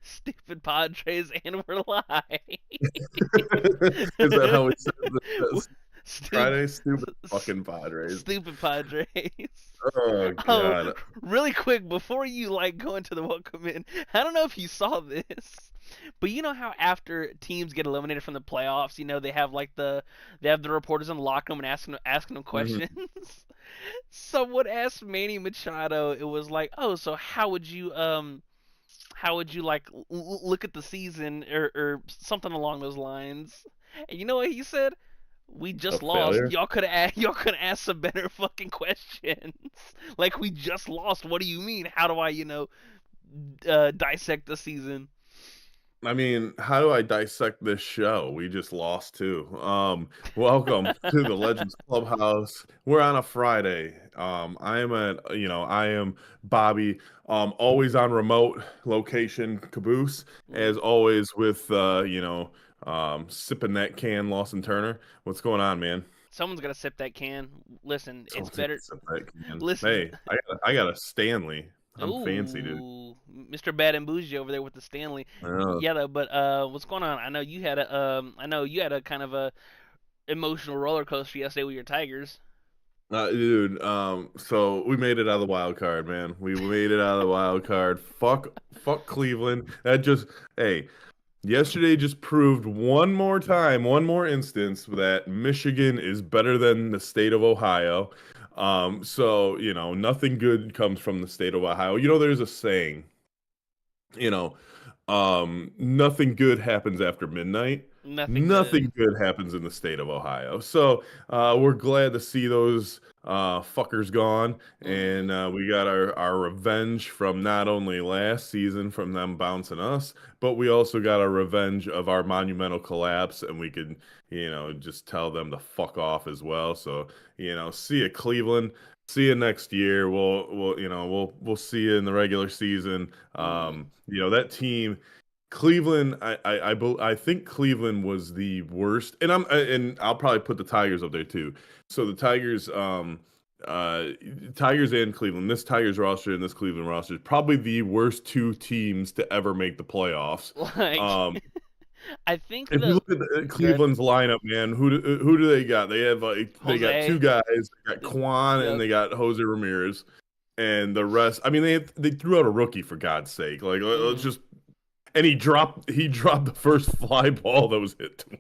Stupid Padres, and we're live. Is that how we said this? Stupid, Friday? Stupid fucking Padres. stupid Padres. Oh Oh, god. really quick before you go into the welcome in, I don't know if you saw this, but you know how after teams get eliminated from the playoffs, they have the reporters in the locker room and asking them Mhm. questions. Someone asked Manny Machado. It was like, oh, so how would you look at the season or something along those lines? And you know what he said? We A just lost. failure? Y'all could ask some better fucking questions. Like we just lost. What do you mean? How do I dissect the season? I mean, how do I dissect this show? We just lost too. Welcome to the Legends Clubhouse. We're on a Friday. I am Bobby. Always on remote location, Caboose, as Mm. always with sipping that can, Lawson Turner. What's going on, man? Someone's gotta sip that can. Listen, it's Someone's gonna better. sip that can. Listen. Hey, I got a Stanley. I'm fancy, dude. Ooh, Mr. Bad and Bougie over there with the Stanley. Uh, Yeah, though, but what's going on? I know you had a kind of a emotional roller coaster yesterday with your Tigers. dude, so we made it out of the wild card, man. We made it out of the wild card. Fuck Cleveland. Hey, yesterday just proved one more time, one more instance that Michigan is better than the state of Ohio. So, nothing good comes from the state of Ohio. There's a saying, you know, nothing good happens after midnight. Nothing good. Nothing good happens in the state of Ohio. So we're glad to see those fuckers gone, Hmm. and we got our revenge from not only last season from them bouncing us, but we also got our revenge of our monumental collapse, and we could, just tell them to fuck off as well. So, see you, Cleveland. See you next year. We'll see you in the regular season. Hmm. That team, Cleveland. I think Cleveland was the worst, and I'll probably put the Tigers up there too. So the Tigers, uh, Tigers and Cleveland. This Tigers roster and this Cleveland roster is probably the worst two teams to ever make the playoffs. Like, Um, I think if you the look at good Cleveland's lineup, man, who do they got? They got two Jose. guys. They got Quan and Yep. they got Jose Ramirez, and the rest. I mean, they threw out a rookie for God's sake. Like, let's Hmm. just. And he dropped the first fly ball that was hit to him.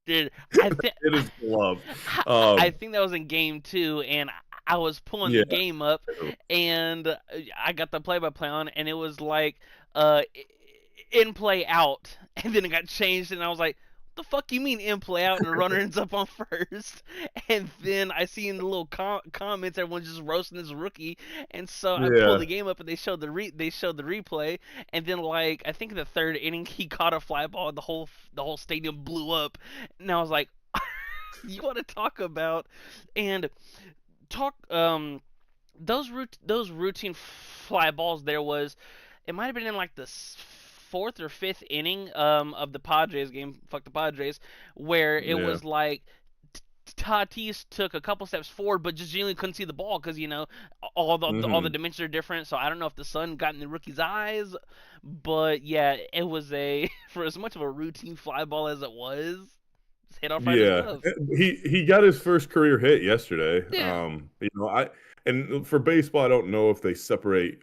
Dude, I think It is glove. I Um, think that was in game two, and I was pulling the yeah. game up, and I got the play-by-play on, and it was like uh in play out, and then it got changed, and I was like, "What the fuck you mean in play out?" And the runner ends up on first, and then I see in the little comments everyone's just roasting this rookie, and so I pulled Yeah. the game up, and they showed the replay, and then I think in the third inning he caught a fly ball, and the whole stadium blew up, and I was like, "You want to talk about and talk those routine fly balls?" There was, it might have been in like the fourth or fifth inning of the Padres game. Fuck the Padres, where it Yeah. was like Tatis took a couple steps forward, but just genuinely couldn't see the ball because all the Hmm. dimensions are different. So I don't know if the sun got in the rookie's eyes, but yeah, it was a for as much of a routine fly ball as it was, just hit off right his Yeah, glove. he got his first career hit yesterday. Yeah. I and for baseball, I don't know if they separate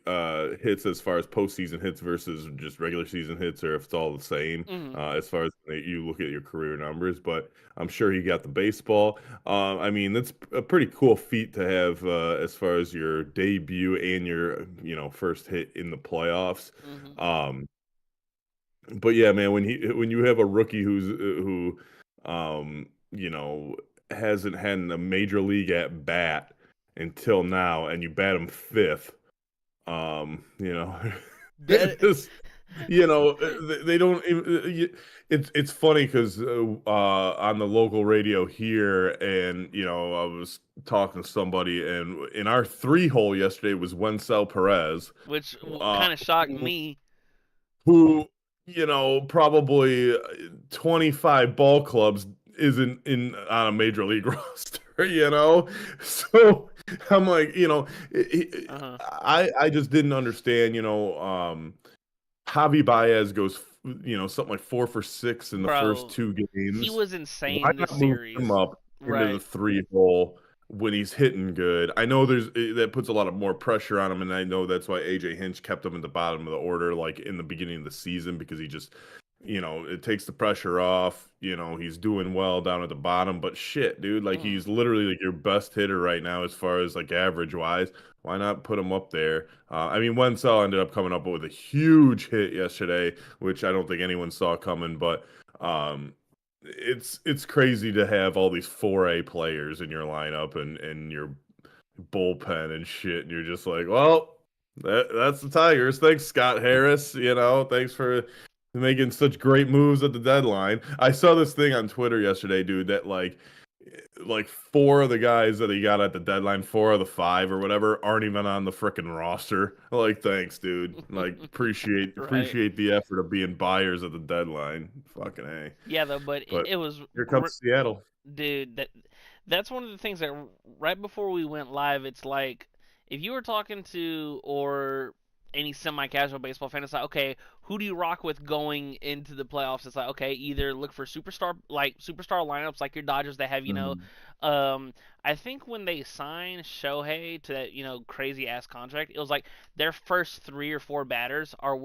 hits as far as postseason hits versus just regular season hits, or if it's all the same Hmm. as far as you look at your career numbers. But I'm sure he got the baseball. I mean, that's a pretty cool feat to have as far as your debut and your first hit in the playoffs. Hmm. Um, but yeah, man, when you have a rookie who hasn't had a major league at bat until now, and you bat him fifth, That. it just they don't even, it's funny because on the local radio here, and I was talking to somebody, and in our three hole yesterday was Wencel Perez, Which uh, kind of shocked me. who, probably 25 ball clubs isn't in on a major league roster. So I'm like, Uh huh. I just didn't understand, Javi Baez goes, something like 4 for 6 in the first Bro, two he games. was Why insane this not move him series. up into the Right. 3 hole when he's hitting good? I know that puts a lot of more pressure on him, and I know that's why AJ Hinch kept him at the bottom of the order, like in the beginning of the season, because he just, it takes the pressure off. He's doing well down at the bottom, but shit, dude, like Mhm. he's literally like your best hitter right now as far as like average wise. Why not put him up there? I mean, Wenzel ended up coming up with a huge hit yesterday, which I don't think anyone saw coming, but it's crazy to have all these 4A players in your lineup and your bullpen and shit, and you're just like, well, that's the Tigers. Thanks, Scott Harris. Thanks for making such great moves at the deadline. I saw this thing on Twitter yesterday, dude, that like 4 of the guys that he got at the deadline, 4 of the 5 or whatever, aren't even on the freaking roster. Like, thanks, dude. Like, appreciate Right. appreciate the effort of being buyers at the deadline. Fucking A. Yeah, though, but But it was here comes Seattle. dude, that's one of the things that right before we went live, it's like if you were talking to or any semi-casual baseball fan, it's like, okay, who do you rock with going into the playoffs? It's like, okay, either look for superstar lineups like your Dodgers that have, Mhm. um, I think when they signed Shohei to that, crazy ass contract, it was like their first 3 or 4 batters are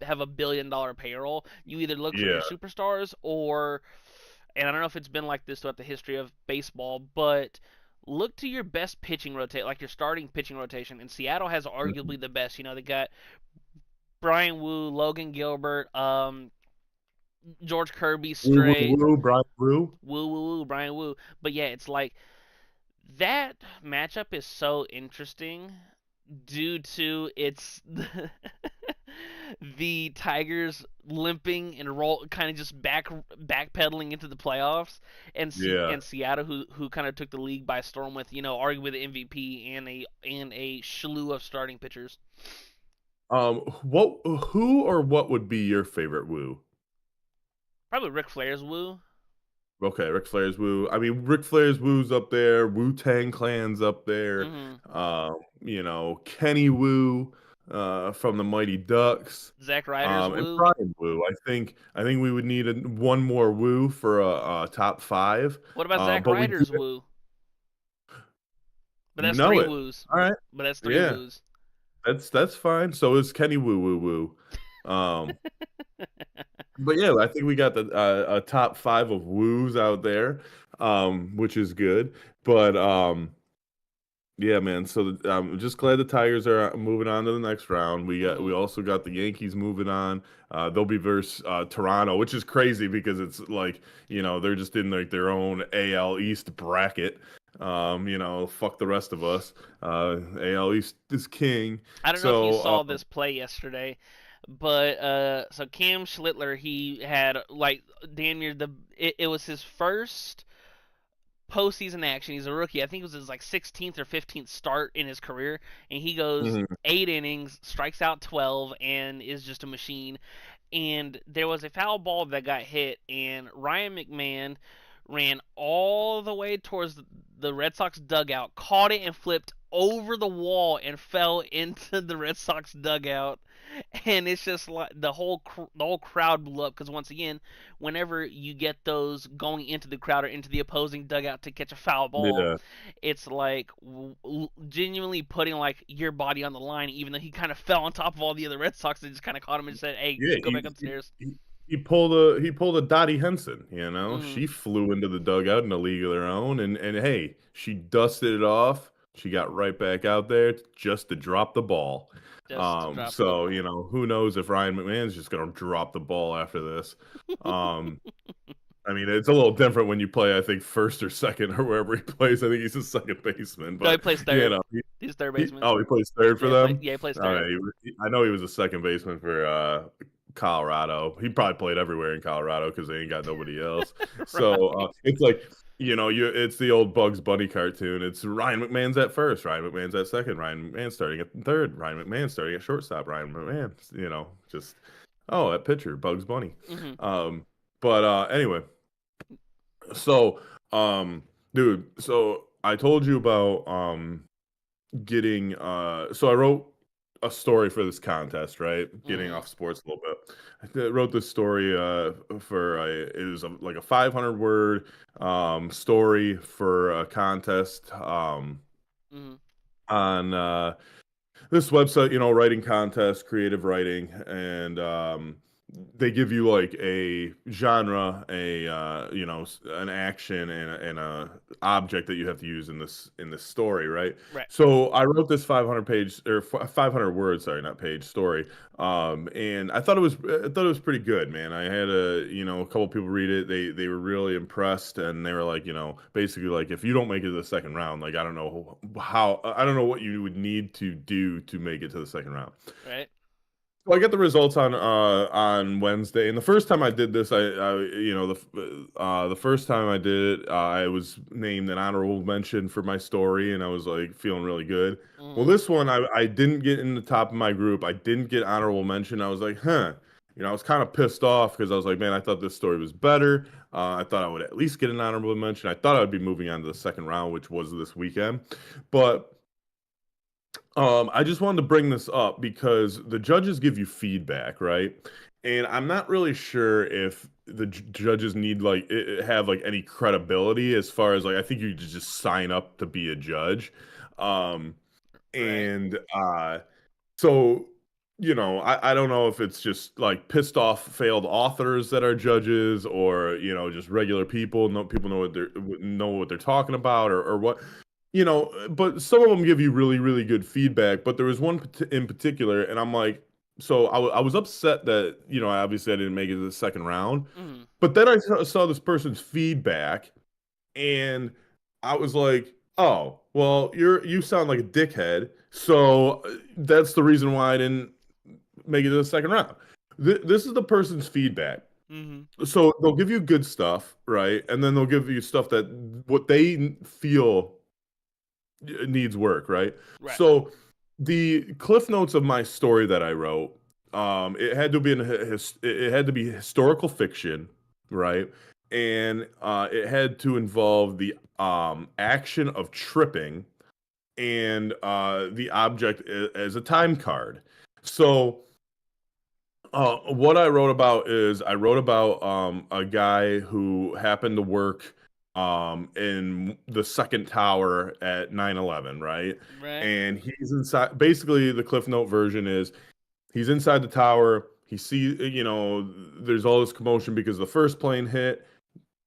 have $1 billion payroll. You either look for your Yeah. superstars or, and I don't know if it's been like this throughout the history of baseball, but look to your best pitching rotate, like your starting pitching rotation. And Seattle has Mhm. arguably the best. They got Brian Wu, Logan Gilbert, George Kirby Woo woo straight, woo, Brian Woo. Woo Woo Woo, Brian Wu. But yeah, it's like that matchup is so interesting due to its the Tigers limping and roll kind of just backpedaling into the playoffs, Yeah. and Seattle who kind of took the league by storm with arguably the MVP and a slew of starting pitchers. What, who or what would be your favorite Woo? Probably Ric Flair's Woo. Okay, Ric Flair's Woo. I mean, Ric Flair's Woo's up there. Wu Tang Clan's up there. Hmm. Kenny Wu, from the Mighty Ducks. Zack Ryder's And Woo. Brian Wu. I think we would need one more Wu for a top five. What about Zack But we do. Ryder's Woo? But You that's know three it. Woos. All right. But that's three Yeah, Woos. that's fine. So is Kenny Wu Woo Woo. Um, but yeah, I think we got a top five of woos out there, which is good. But yeah, man. So I'm just glad the Tigers are moving on to the next round. We Hmm. also got the Yankees moving on. They'll be versus Toronto, which is crazy because it's like they're just in like their own AL East bracket. Fuck the rest of us. AL East is king. I don't know if you So saw this play yesterday, but so Cam Schlittler, he had like damn near it was his first postseason action. He's a rookie. I think it was his like 16th or 15th start in his career, and he goes mhm, 8 innings, strikes out 12, and is just a machine. And there was a foul ball that got hit, and Ryan McMahon ran all the way towards the Red Sox dugout, caught it and flipped over the wall and fell into the Red Sox dugout. And it's just like the whole crowd blew up because once again, whenever you get those going into the crowd or into the opposing dugout to catch a foul ball, yeah. it's like genuinely putting like your body on the line. Even though he kind of fell on top of all the other Red Sox, they just kind of caught him and said, "Hey, Yeah, go back upstairs." he pulled a Dottie Henson, Hmm. She flew into the dugout in a league of their own, and hey, she dusted it off. She got right back out there just to drop the ball. Just to drop the So, ball. who knows if Ryan McMahon's just gonna drop the ball after this. Um, I mean, it's a little different when you play, I think, first or second or wherever he plays. I think he's a second baseman, No, he but plays you third. know, He's third he baseman. oh, he plays third for them? Yeah, he plays All third. right, I know he was a second baseman for, Colorado. He probably played everywhere in Colorado because they ain't got nobody else. So, Right. it's like, it's the old Bugs Bunny cartoon. It's Ryan McMahon's at first, Ryan McMahon's at second, Ryan McMahon starting at third, Ryan McMahon starting at shortstop, Ryan McMahon, just, oh, that pitcher, Bugs Bunny. Hmm. Um, but anyway, so, dude, so I told you about getting so I wrote a story for this contest, right? Getting Mm-hmm. off sports a little bit. I wrote this story for it was like a 500 word story for a contest Mm-hmm. on this website, writing contest, creative writing, and they give you like a genre, an action and a object that you have to use in this story, right? Right. So I wrote this 500 page or 500 words, sorry, not page story. And I thought it was pretty good, man. I had a couple people read it. They were really impressed, and they were like, basically like, if you don't make it to the second round, like I don't know what you would need to do to make it to the second round. Right. Well, I get the results on Wednesday, and the first time I did this, the first time I did it, I was named an honorable mention for my story, and I was like feeling really good. Well, Mm-hmm. this one I didn't get in the top of my group. I didn't get honorable mention. I was like, huh. I was kind of pissed off because I was like, man, I thought this story was better. I thought I would at least get an honorable mention. I thought I would be moving on to the second round, which was this weekend, but. I just wanted to bring this up because the judges give you feedback, right? And I'm not really sure if the judges need like have like any credibility as far as like I think you just sign up to be a judge. Um, Right. and so I don't know if it's just like pissed off failed authors that are judges or just regular people. No people know what they're talking about or what but some of them give you really, really good feedback. But there was one in particular, and I'm like, so I was upset that, obviously I didn't make it to the second round. Mm-hmm. But then I saw this person's feedback, and I was like, oh, well, you sound like a dickhead. So that's the reason why I didn't make it to the second round. This is the person's feedback. Mm-hmm. So they'll give you good stuff, right? And then they'll give you stuff that what they feel needs work, right? Right. So the cliff notes of my story that I wrote, it had to be it had to be historical fiction, right? And it had to involve the action of tripping and the object as a time card. So what I wrote about is I wrote about a guy who happened to work in the second tower at 9/11, right? Right. And he's inside. Basically, the Cliff Note version is he's inside the tower. He sees, there's all this commotion because the first plane hit.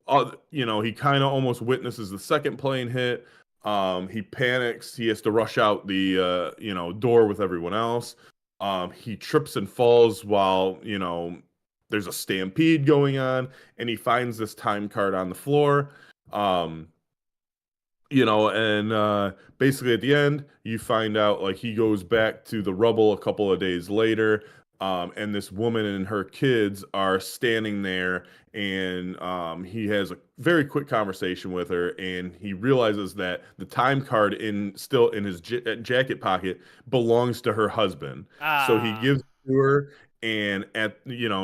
He kind of almost witnesses the second plane hit. He panics. He has to rush out the door with everyone else. He trips and falls while there's a stampede going on, and he finds this time card on the floor. Um, and basically at the end, you find out like he goes back to the rubble a couple of days later, and this woman and her kids are standing there, and he has a very quick conversation with her, and he realizes that the time card still in his jacket pocket belongs to her husband. So he Ah. gives it to her, and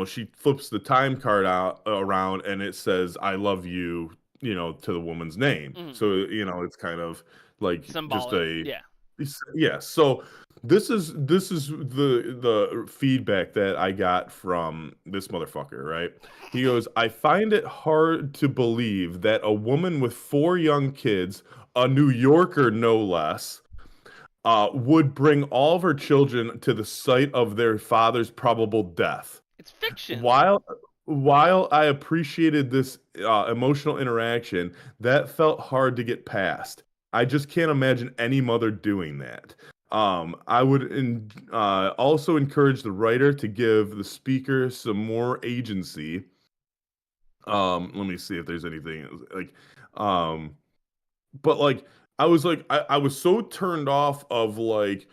she flips the time card out around, and it says "I love you," to the woman's name. Mm-hmm. So, it's kind of like just Symbolic. a Yeah. yeah. So this is the feedback that I got from this motherfucker, right? He goes, "I find it hard to believe that a woman with 4 young kids, a New Yorker no less, would bring all of her children to the site of their father's probable death. It's fiction. While while I appreciated this emotional interaction, that felt hard to get past. I just can't imagine any mother doing that. I would also encourage the writer to give the speaker some more agency. Let me see if there's anything like, um, but like I was so turned off of like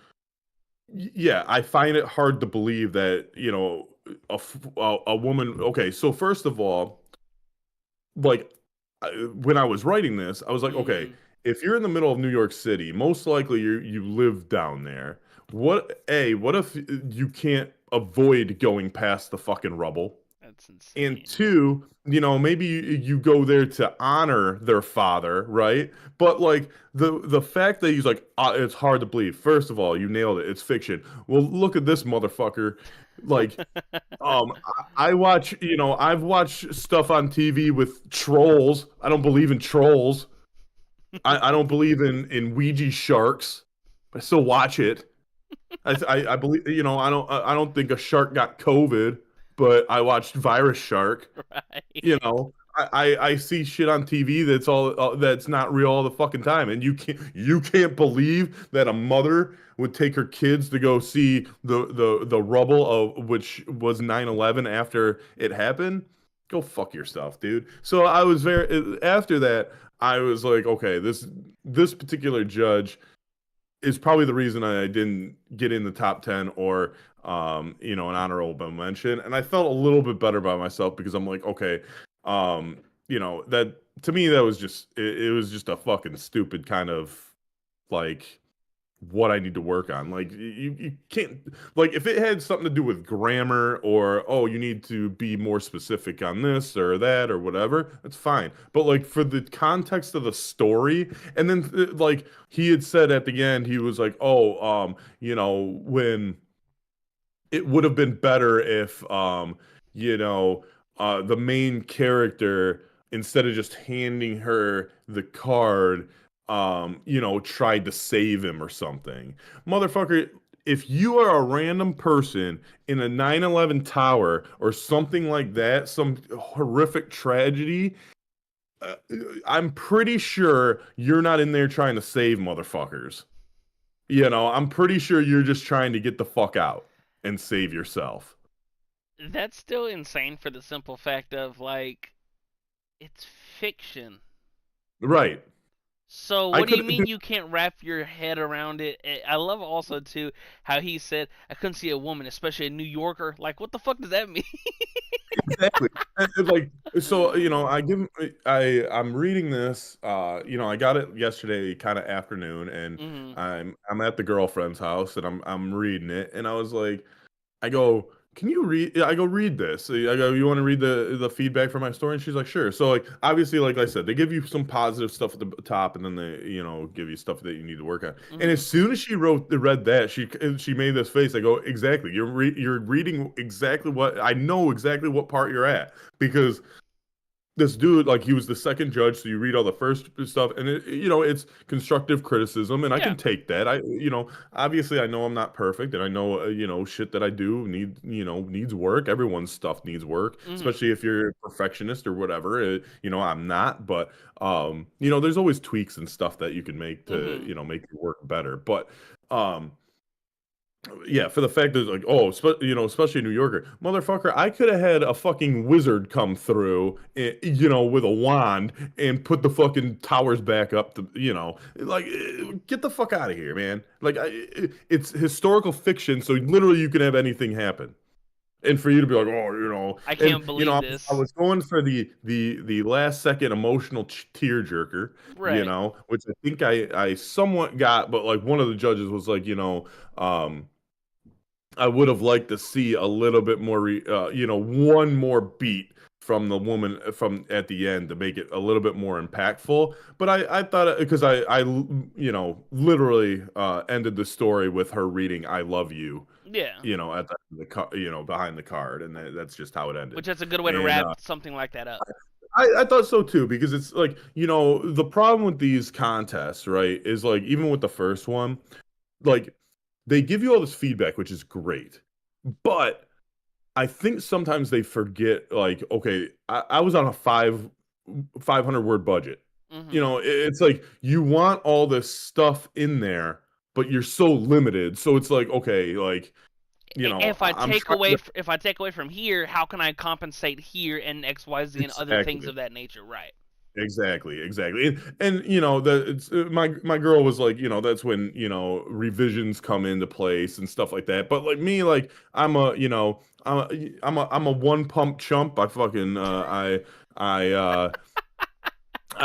yeah, I find it hard to believe that, a woman. Okay, so first of all, like when I was writing this, I was like, okay, Mm-hmm. if you're in the middle of New York City, most likely you live down there. What if you can't avoid going past the fucking rubble? That's And insane. two, maybe you go there to honor their father, right? But like the fact that he's like, it's hard to believe. First of all, you nailed it. It's fiction. Well, look at this motherfucker. Like, I watch, I've watched stuff on TV with trolls. I don't believe in trolls. I don't believe in Ouija sharks. I still watch it. I believe, I don't think a shark got COVID, but I watched Virus Shark. Right. You know, I see shit on TV that's not real all the fucking time, and you can't believe that a mother would take her kids to go see the rubble of which was 9/11 after it happened. Go fuck yourself, dude. So I was very after that. I was like, okay, this particular judge is probably the reason I didn't get in the top 10 or an honorable mention. And I felt a little bit better about myself because I'm like, okay, that to me that was just it was just a fucking stupid kind of like what I need to work on. Like you can't like if it had something to do with grammar or oh you need to be more specific on this or that or whatever, that's fine. But like for the context of the story, and then like he had said at the end, he was like, oh, when it would have been better if you know the main character instead of just handing her the card tried to save him or something. Motherfucker, if you are a random person in a 9/11 tower or something like that, some horrific tragedy, uh, I'm pretty sure you're not in there trying to save motherfuckers. I'm pretty sure you're just trying to get the fuck out and save yourself. That's still insane for the simple fact of like it's fiction. Right. So I what do you could mean you can't wrap your head around it? I love also too how he said I couldn't see a woman, especially a New Yorker. Like what the fuck does that mean? exactly. Like so, I'm reading this. I got it yesterday, kind of afternoon, and Hmm. I'm at the girlfriend's house, and I'm reading it, and I was like, I go, can you read? I go, read this. I go, you want to read the feedback for my story? And she's like, sure. So like, obviously, like I said, they give you some positive stuff at the top, and then they, give you stuff that you need to work on. And Hmm. as soon as she read that, she made this face. I go, exactly. You're reading exactly what I know exactly what part you're at because this dude, like he was the second judge, so you read all the first stuff, and it's constructive criticism, and I Yeah. can take that. Obviously, I know I'm not perfect, and I know, shit that I do needs work. Everyone's stuff needs work, Hmm. especially if you're a perfectionist or whatever. I'm not, but there's always tweaks and stuff that you can make to, Hmm. make your work better. But um, yeah, for the fact that like, oh, especially a New Yorker, motherfucker, I could have had a fucking wizard come through, with a wand and put the fucking towers back up. Like, get the fuck out of here, man. Like, it's historical fiction, so literally you can have anything happen, and for you to be like, oh, I and can't believe I this. was going for the last second emotional tear jerker, Right. which I think I somewhat got, but like one of the judges was like, um I would have liked to see a little bit more, one more beat from the woman from at the end to make it a little bit more impactful. But I thought because literally ended the story with her reading "I love you," Yeah. at behind the card, and that's just how it ended. Which that's a good way to And wrap something like that up. I thought so too because it's like the problem with these contests, right, is like even with the first one, like they give you all this feedback, which is great. But I think sometimes they forget, like, okay, I was on a 500 word budget. Hmm. It's like you want all this stuff in there, but you're so limited. So it's like, okay, like, If I I'm take trying away to if I take away from here, how can I compensate here and X Y Z and other things exactly. of that nature? Right. Exactly. And that it's my girl was like, that's when, revisions come into place and stuff like that. But like me, like I'm a one pump chump. I fucking I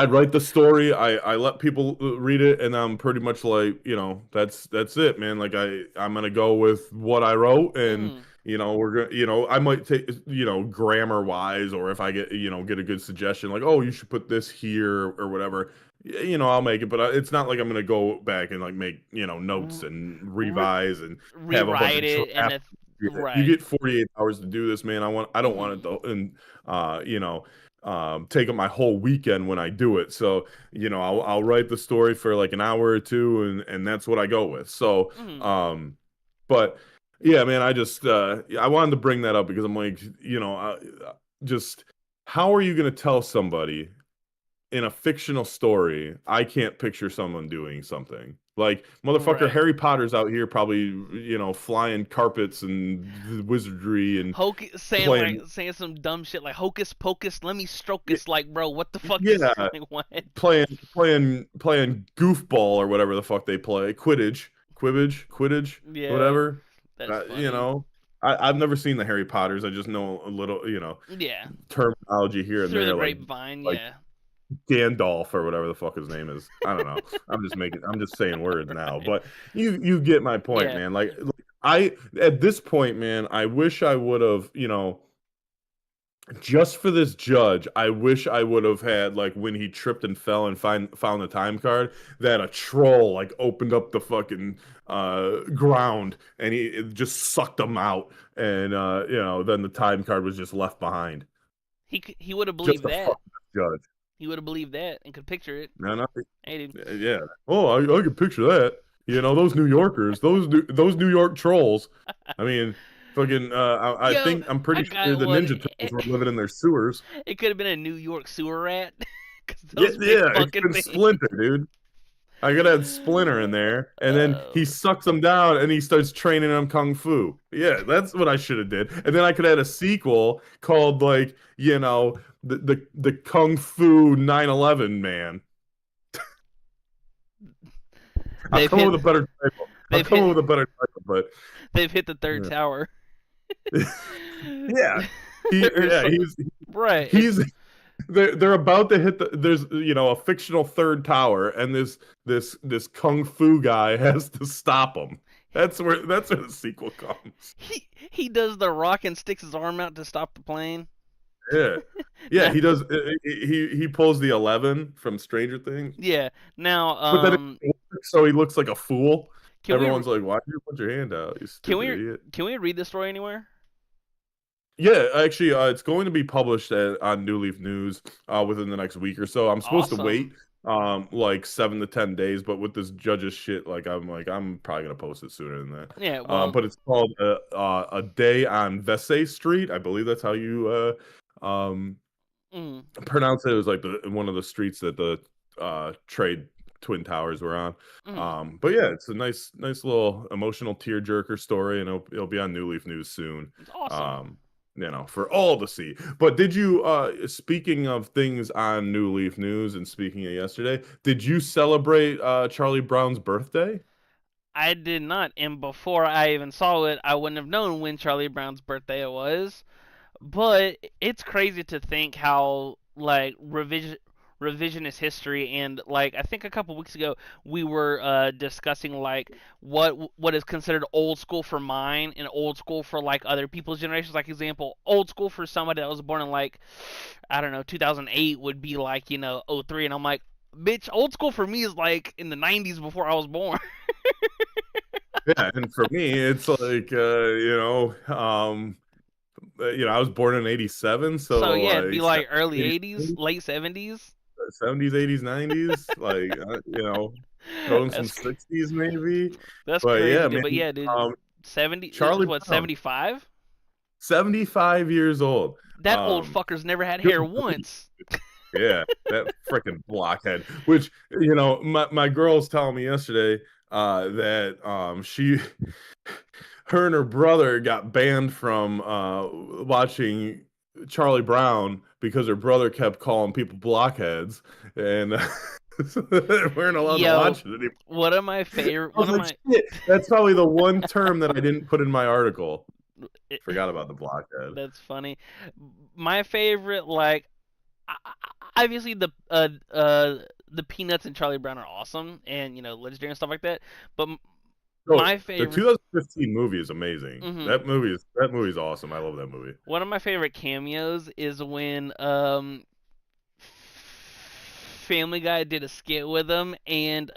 write the story, I let people read it, and I'm pretty much like, that's it, man. Like I'm gonna go with what I wrote, and Hmm. we're gonna, I might take, grammar wise, or if I get, get a good suggestion, like, oh, you should put this here or whatever, I'll make it. But it's not like I'm gonna go back and like make, notes R- and re- revise and have a bunch Rewrite of it and draft. You right. get 48 hours to do this, man. I don't want it Hmm. to, and take up my whole weekend when I do it. So, I'll write the story for like an hour or two, and that's what I go with. So, Hmm. but yeah, man, I wanted to bring that up because I'm like, just how are you going to tell somebody in a fictional story, I can't picture someone doing something. Like, motherfucker, Right. Harry Potter's out here probably, flying carpets and wizardry and playing. Saying some dumb shit like hocus pocus, let me stroke this. Like, bro, what the fuck is Yeah, like what? playing goofball or whatever the fuck they play, Quidditch, Yeah, whatever. that's You funny. know, I've never seen the Harry Potters. I just know a little, Yeah, terminology here and through the there, grapevine. like Yeah. Gandalf or whatever the fuck his name is. I don't know. I'm just saying words now, but you get my point, Yeah. man. Like I at this point, man, I wish I would have, just for this judge, I wish I would have had like when he tripped and fell and found the time card that a troll like opened up the fucking ground and he it just sucked him out and then the time card was just left behind. He would have Just believed a that. fucking judge. He would have believed that and could picture it. No, no, Hey, dude. yeah. Oh, I can picture that. Those New Yorkers, those New York trolls. I mean, fucking. I Yo, think I'm I pretty sure got the one. Ninja Turtles were living in their sewers. It could have been a New York sewer rat. Cause Yeah, those big yeah. It's fucking been things. Splinter, dude. I could add Splinter in there, and then Uh, he sucks them down, and he starts training them kung fu. Yeah, that's what I should have did. And then I could add a sequel called like the Kung Fu 9/11 man. I'll they've come up hit. with a better title. I'll They've come up hit. with a better title, but They've hit the third tower. yeah, Or yeah, so, right. he's they're about to hit there's a fictional third tower, and this kung fu guy has to stop him. That's where the sequel comes. He does the rock and sticks his arm out to stop the plane. Yeah, yeah, Now, he does. He pulls the 11 from Stranger Things, yeah. Now, but then it works, so he looks like a fool. can we Everyone's like, "Why did you put your hand out, you can stupid we idiot?" can we read this story anywhere? Yeah, actually, it's going to be published on New Leaf News within the next week or so. I'm supposed to Awesome. wait like 7 to 10 days, but with this judge's shit, I'm probably gonna post it sooner than that. Yeah. Well. But it's called a day on Vesey Street. I believe that's how you Mm, pronounce it. It was like one of the streets that the trade twin towers were on. mm, But yeah, it's a nice little emotional tearjerker story, and it'll be on New Leaf News soon. it's awesome. Um, for all to see. But did you speaking of things on New Leaf News and speaking of yesterday, did you celebrate Charlie Brown's birthday? I did not, and before I even saw it, I wouldn't have known when Charlie Brown's birthday it was. But it's crazy to think how like revisionist history and like I think a couple weeks ago we were discussing like what is considered old school for mine and old school for like other people's generations. Like example, old school for somebody that was born in like I don't know 2008 would be like '03, and I'm like, bitch, old school for me is like in the '90s before I was born. Yeah, and for me, it's like I was born in '87, So so yeah, it'd be like like early 70s, '80s, late '70s. 70s, 80s, 90s, throw in some That's 60s maybe. that's But yeah, crazy, dude. man, But yeah, dude, um, 70 Charlie what Brown, 75? 75 years old. That old fucker's never had hair Good grief. once. Yeah, that freaking blockhead. Which my girl was telling me yesterday that her and her brother got banned from watching Charlie Brown because her brother kept calling people blockheads, and so they weren't allowed to Yo, watch it anymore. one of my favorite I was one of like, my shit, that's probably the one term that I didn't put in my article. it, Forgot about the blockhead. that's funny. My favorite like obviously the Peanuts and Charlie Brown are awesome and legendary and stuff like that. But So my the favorite. 2015 movie is amazing. Hmm. That movie is awesome. I love that movie. One of my favorite cameos is when Family Guy did a skit with him, and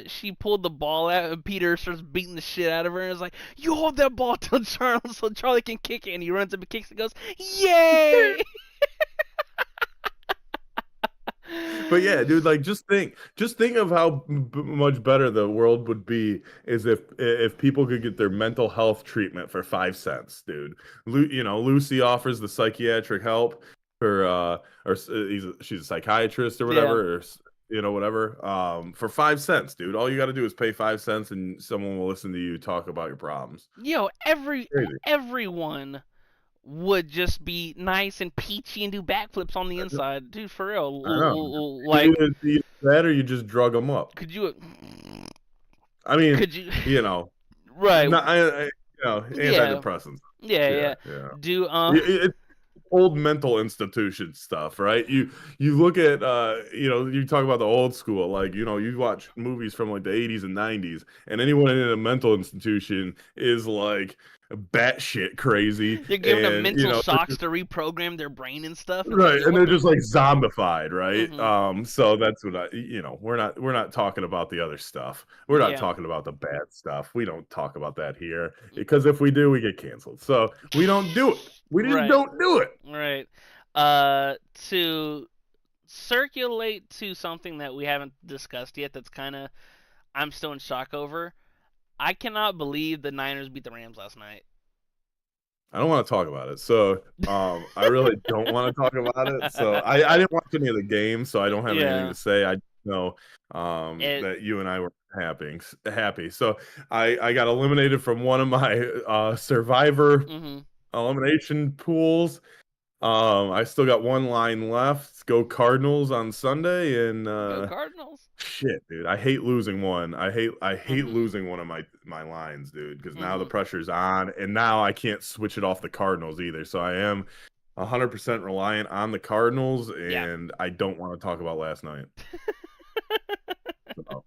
she pulled the ball out, and Peter starts beating the shit out of her, and is like, "You hold that ball till Charles, so Charlie can kick it." And he runs up and kicks it, and goes, "Yay!" But yeah, dude, like just think of how much better the world would be is if people could get their mental health treatment for 5 cents, dude. Lucy offers the psychiatric help for she's a psychiatrist or Yeah. whatever, or whatever. For 5 cents, dude. All you got to do is pay 5 cents, and someone will listen to you talk about your problems. Yo, Crazy. everyone would just be nice and peachy and do backflips on the inside, dude. For real, I know. like, Either that or you just drug them up. could you, I mean, could you, you know. right? No, Yeah, antidepressants. yeah, Yeah, yeah. yeah. Do It's old mental institution stuff, right? You look at you talk about the old school, like you watch movies from like the 80s and 90s, and anyone in a mental institution is like batshit crazy, they're giving them and mental shocks to reprogram their brain and stuff. It's like, right, yo, and what they're the just fuck? like zombified, right? Hmm. So that's what we're not talking about the other stuff. We're not Yeah. talking about the bad stuff. We don't talk about that here because if we do, we get canceled. So we don't do it. We just Right. don't do it. Right. To circulate to something that we haven't discussed yet, that's kind of I'm still in shock over. I cannot believe the Niners beat the Rams last night. I don't want to talk about it. So I really don't want to talk about it. So I didn't watch any of the games, so I don't have anything Yeah. to say. I know It. that you and I were happy. So I got eliminated from one of my Survivor Hmm. elimination pools. I still got one line left. Go Cardinals on Sunday, and Go Cardinals. shit, dude, I hate losing one. I hate Hmm. losing one of my lines, dude, because now the Hmm. pressure's on, and now I can't switch it off the Cardinals either. So I am 100% reliant on the Cardinals, Yeah. and I don't want to talk about last night. So.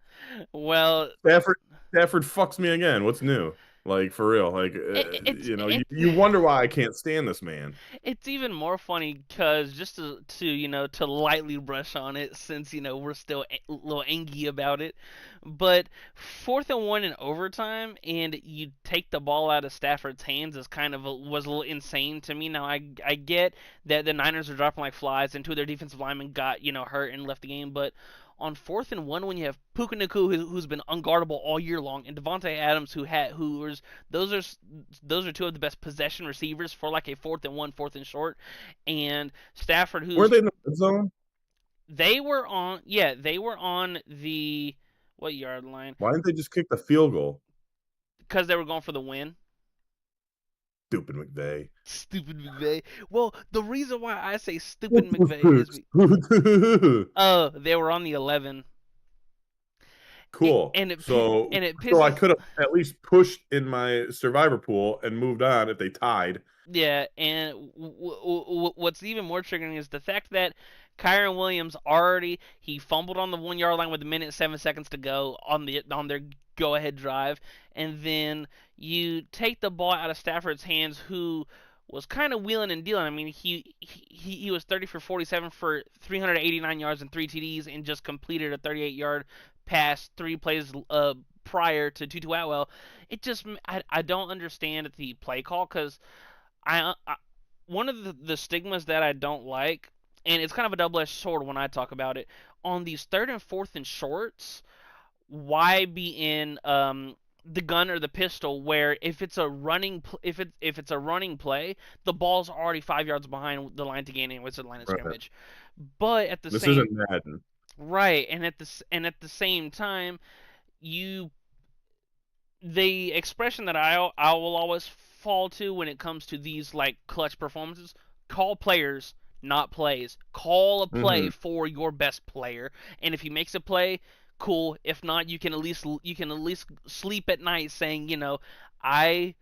Well, Stafford fucks me again. What's new? Like for real? Like it's you wonder why I can't stand this man. it's even more funny because just to lightly brush on it, since we're still a little angry about it, but 4th and 1 in overtime, and you take the ball out of Stafford's hands is was a little insane to me. Now I get that the Niners are dropping like flies, and two of their defensive linemen got hurt and left the game, but on 4th and 1, when you have Puka Nacua, who's been unguardable all year long, and Devontae Adams, who was those are two of the best possession receivers for like a 4th and 1, 4th and short, and Stafford, Were who's they in the red zone? they were on the what yard line? Why didn't they just kick the field goal? Because they were going for the win. Stupid McVay. Stupid McVay. Well, the reason why I say stupid What the McVay is fuck? they were on the 11, Cool. and So it so I pisses. could have at least pushed in my survivor pool and moved on if they tied. Yeah, and what's even more triggering is the fact that Kyron Williams he fumbled on the 1 yard line with a minute and 7 seconds to go on their go ahead drive, and then you take the ball out of Stafford's hands, who was kind of wheeling and dealing. I mean, he was 30 for 47 for 389 yards and 3 TDs, and just completed a 38-yard pass 3 plays prior to Tutu Atwell. I don't understand the play call, because I one of the stigmas that I don't like, and it's kind of a double-edged sword when I talk about it, on these 3rd and 4th and shorts. Why be in the gun or the pistol, where if it's a running if it's a running play, the ball's already 5 yards behind the line to gain anyway, so the line of Right. scrimmage. But at the This same isn't Madden. right, and at the same time, you the expression that I will always fall to when it comes to these like clutch performances: call players, not plays. Call a play Hmm. for your best player, and if he makes a play, cool. If not, you can at least sleep at night saying, I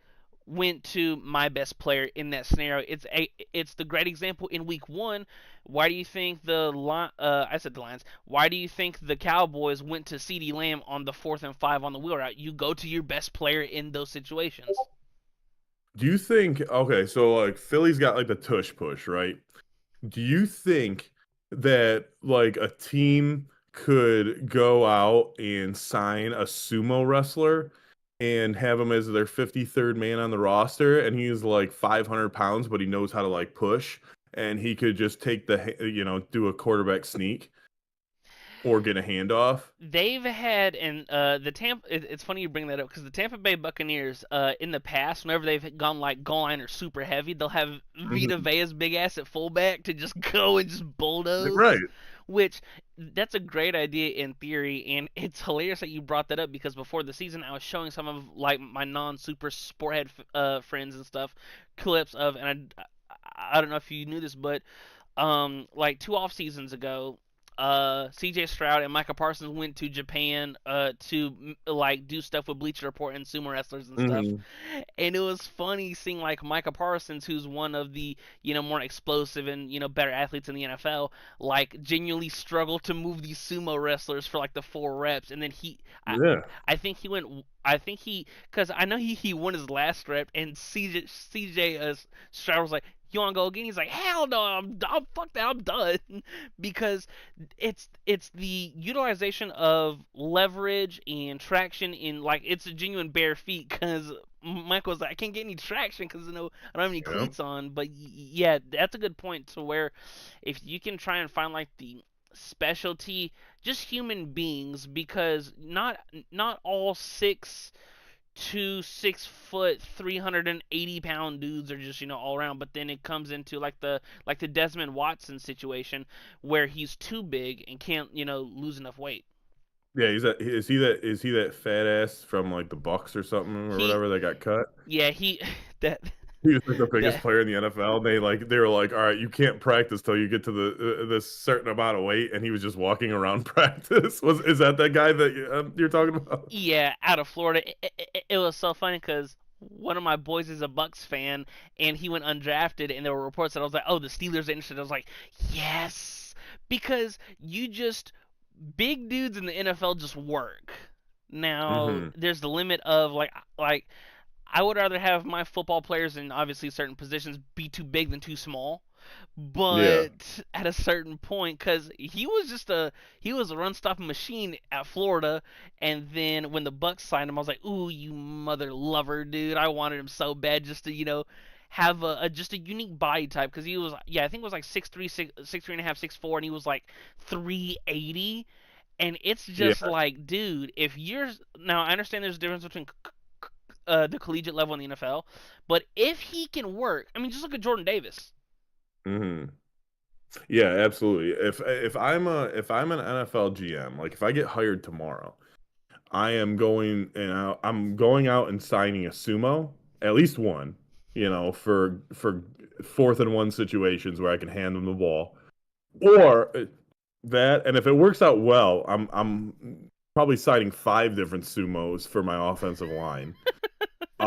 went to my best player in that scenario. It's the great example in week 1. Why do you think I said the Lions. Why do you think the Cowboys went to CeeDee Lamb on the 4th and 5 on the wheel route? You go to your best player in those situations. Do you think, okay, so like Philly's got like the tush push, right? Do you think that like a team could go out and sign a sumo wrestler and have him as their 53rd man on the roster, and he's like 500 pounds, but he knows how to like push, and he could just take do a quarterback sneak or get a handoff? They've had and the Tampa. It's funny you bring that up because the Tampa Bay Buccaneers, in the past, whenever they've gone like goal line or super heavy, they'll have Vita Mhm. Vea's big ass at fullback to just go and just bulldoze. Right. Which that's a great idea in theory, and it's hilarious that you brought that up because before the season, I was showing some of like my non-super sporthead friends and stuff clips of, and I don't know if you knew this, but like 2 off seasons ago, CJ Stroud and Micah Parsons went to Japan to like do stuff with Bleacher Report and sumo wrestlers and stuff. Hmm. And it was funny seeing like Micah Parsons, who's one of the more explosive and better athletes in the NFL, like genuinely struggle to move these sumo wrestlers for like the 4 reps, and then I, Yeah. I think he went. I think because I know he won his last rep, and CJ Stroud was like, "You want to go again?" He's like, "Hell no, I'm fuck that, I'm done," because it's the utilization of leverage and traction in like it's a genuine bare feet because Michael's like, I can't get any traction because I don't have any Yeah. cleats on. But yeah, that's a good point to where if you can try and find like the specialty, just human beings, because not all 6'2", 6 foot, 380 pound dudes are just all around. But then it comes into like the Desmond Watson situation where he's too big and can't lose enough weight. Yeah, is he that fat ass from like the Bucks or something or He whatever that got cut? Yeah, he that He was like the biggest that player in the NFL. And they were like, all right, you can't practice till you get to this certain amount of weight, and he was just walking around practice. Is that guy that you're talking about? Yeah, out of Florida. It was so funny because one of my boys is a Bucks fan, and he went undrafted, and there were reports that I was like, "Oh, the Steelers are interested." I was like, "Yes," because you just big dudes in the NFL just work. Now, Hmm. there's the limit of like I would rather have my football players in obviously certain positions be too big than too small. Yeah, But at a certain point, because he was a run stopping machine at Florida, and then when the Bucks signed him, I was like, ooh, you mother lover, dude! I wanted him so bad just to have a just a unique body type because he was I think it was like 6'3", 6'3" and a half, 6'4", and he was like 380. And it's just yeah. like, dude, if you're now, I understand there's a difference between the collegiate level and the NFL, but if he can work, I mean, just look at Jordan Davis. Hmm. Yeah, absolutely. If I'm an NFL GM, like if I get hired tomorrow, I'm going out and signing a sumo, at least one, for 4th and 1 situations where I can hand them the ball. Or that, and if it works out well, I'm probably signing 5 different sumos for my offensive line.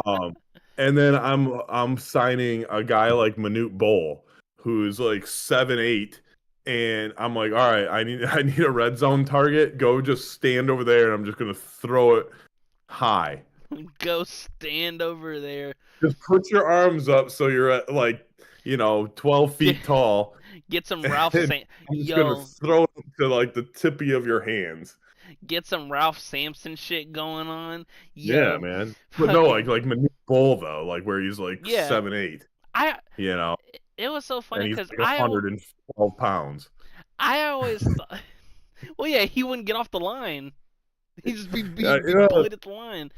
Um, and then I'm signing a guy like Manute Bol, who's like 7'8", and I'm like, all right, I need a red zone target. Go just stand over there, and I'm just gonna throw it high. Go stand over there. Just put your arms up so you're at like 12 Get feet tall, get some Ralph and Sam I'm just gonna yo throw it to like the tippy of your hands. get some Ralph Sampson shit going on. Yeah, Yo, man. But no, like fucking like Manute Bol though, like where he's like yeah. 7'8", I you know, it was so and funny he's because like 112 pounds. I always thought, well, yeah, he wouldn't get off the line. Yeah, He'd be bullied at the line.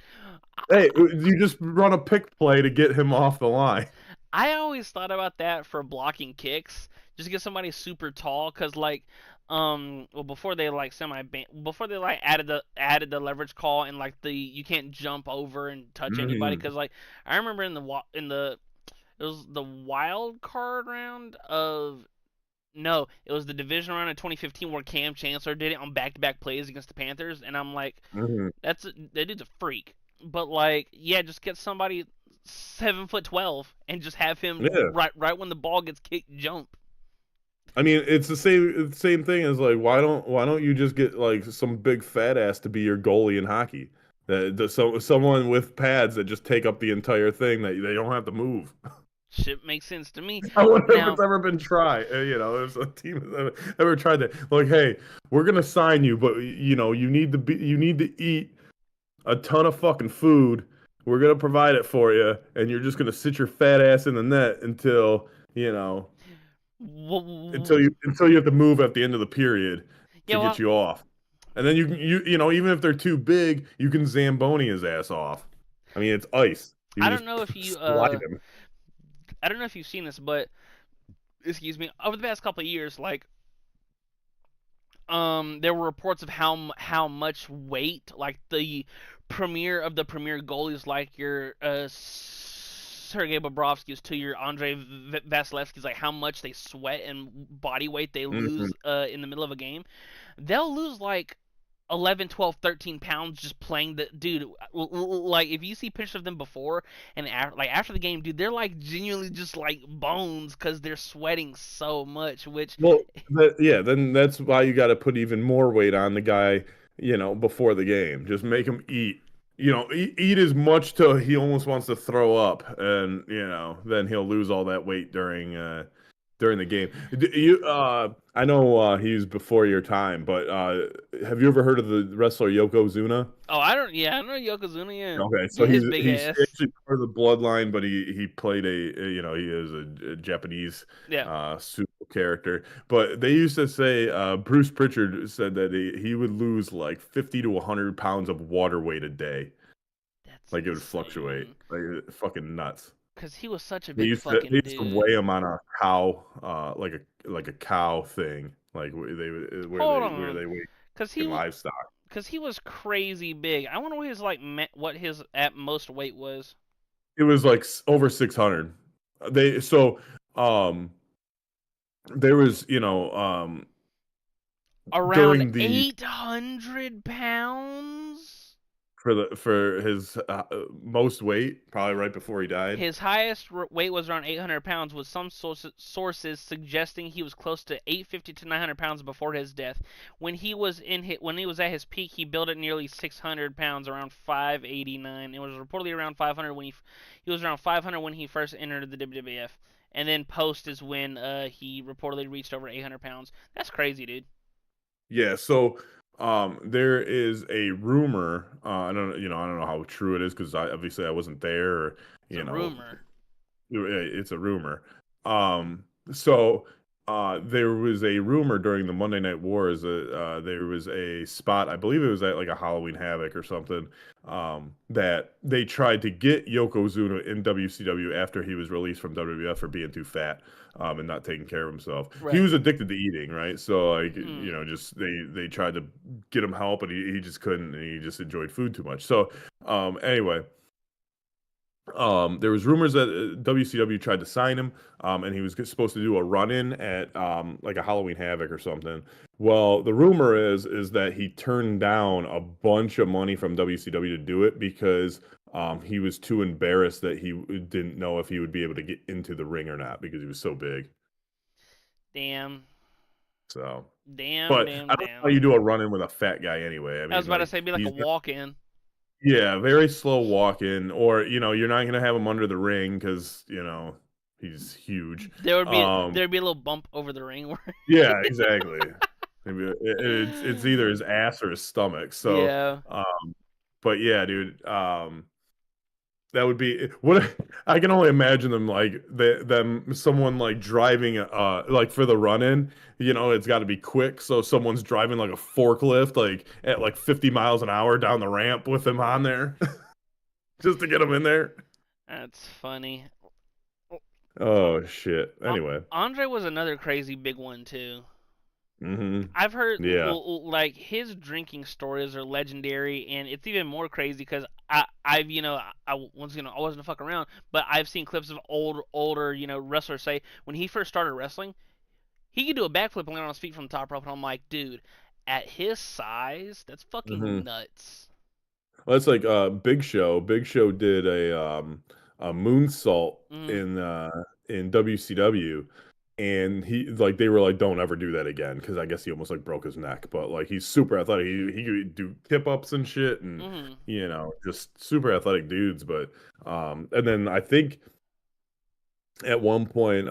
hey, you just run a pick play to get him off the line. I always thought about that for blocking kicks. Just get somebody super tall, cause like, well, before they like before they like added the leverage call and like the you can't jump over and touch anybody, Hmm. cause like I remember in the it was the wild card round of no, it was the division round in 2015 where Cam Chancellor did it on back-to-back plays against the Panthers, and I'm like, Hmm. that dude's a freak. But like, yeah, just get somebody. 7'12" and just have him Yeah. right when the ball gets kicked, jump. I mean, it's the same thing as like why don't you just get like some big fat ass to be your goalie in hockey? So someone with pads that just take up the entire thing that they don't have to move. Shit makes sense to me. I wonder if Now, it's ever been tried. If a team has ever tried that. Like, hey, we're gonna sign you, but you need to eat a ton of fucking food. We're gonna provide it for you, and you're just gonna sit your fat ass in the net until you know until you have to move at the end of the period yeah, to get well, you off. And then even if they're too big, you can Zamboni his ass off. I mean, it's ice. You I can don't just know if you slide him. I don't know if you've seen this, but excuse me, over the past couple of years, like there were reports of how much weight, like the premier goalies, like your Sergei Bobrovsky's to your Andrei Vasilevsky's, like how much they sweat and body weight they Mhm. lose in the middle of a game. They'll lose like 11, 12, 13 pounds just playing the dude. Like if you see pictures of them before and after the game, dude, they're like genuinely just like bones because they're sweating so much. Which Well, yeah, then that's why you got to put even more weight on the guy, before the game. Just make him eat. Eat as much till he almost wants to throw up, and then he'll lose all that weight during the game. I know he's before your time, but have you ever heard of the wrestler Yokozuna? oh, I don't. Yeah, I know Yokozuna. Yeah, Okay, so yeah, his he's big he's ass. actually part of the bloodline, but he played he is a Japanese Yeah, super character. But they used to say Bruce Pritchard said that he would lose like 50 to 100 pounds of water weight a day. that's Like it would fluctuate, insane. like fucking nuts. Cause he was such a They big used to they fucking used to dude. weigh him on a cow, like a cow thing, like Hold where on, they weigh cause he fucking livestock. cause he was crazy big. I wonder what his what his at most weight was. It was like over 600. They so um there was Around during the 800 pounds. for his most weight, probably right before he died. His highest weight was around 800 pounds, with some sources suggesting he was close to 850 to 900 pounds before his death. When he was at his peak, he built at nearly 600 pounds, around 589. It was reportedly around 500 when he was around 500 when he first entered the WWF, and then post is when he reportedly reached over 800 pounds. That's crazy, dude. Yeah, so there is a rumor. I don't know how true it is because obviously I wasn't there. Or, It's a you know, rumor. it's a rumor. So there was a rumor during the Monday Night Wars that there was a spot, I believe it was at like a Halloween Havoc or something, that they tried to get Yokozuna in WCW after he was released from WWF for being too fat, and not taking care of himself. He Right. was addicted to eating, right? So like, Mm. just they tried to get him help, and he just couldn't, and he just enjoyed food too much. So anyway, there was rumors that WCW tried to sign him, and he was supposed to do a run-in at like a Halloween Havoc or something. Well, the rumor is that he turned down a bunch of money from WCW to do it because he was too embarrassed that he didn't know if he would be able to get into the ring or not because he was so big. Damn. So, Damn. but I Damn. don't know how Damn. you do a run-in with a fat guy anyway. I I was mean, about to like say, be like a he's walk-in. yeah, very slow walking, or you're not gonna have him under the ring because he's huge. There'd be a little bump over the ring. Yeah, exactly. Maybe it's either his ass or his stomach. So, Yeah. but yeah, dude, that would be what I can only imagine them like them someone like driving like for the run in. It's got to be quick, so someone's driving like a forklift like at like 50 miles an hour down the ramp with him on there just to get him in there. That's funny. Oh shit. A- Anyway. Andre was another crazy big one too. Hmm. I've heard Yeah. like his drinking stories are legendary, and it's even more crazy because I've once again I wasn't a fuck around, but I've seen clips of older wrestlers say when he first started wrestling, he could do a backflip and land on his feet from the top rope, and I'm like, dude, at his size, that's fucking Hmm. nuts. Well, that's like Big Show. Big Show did a moonsault Mm. in WCW, and he like they were like, don't ever do that again because I guess he almost like broke his neck. But like he's super athletic. He could do tip ups and shit, and Mm. just super athletic dudes. But and then I think at one point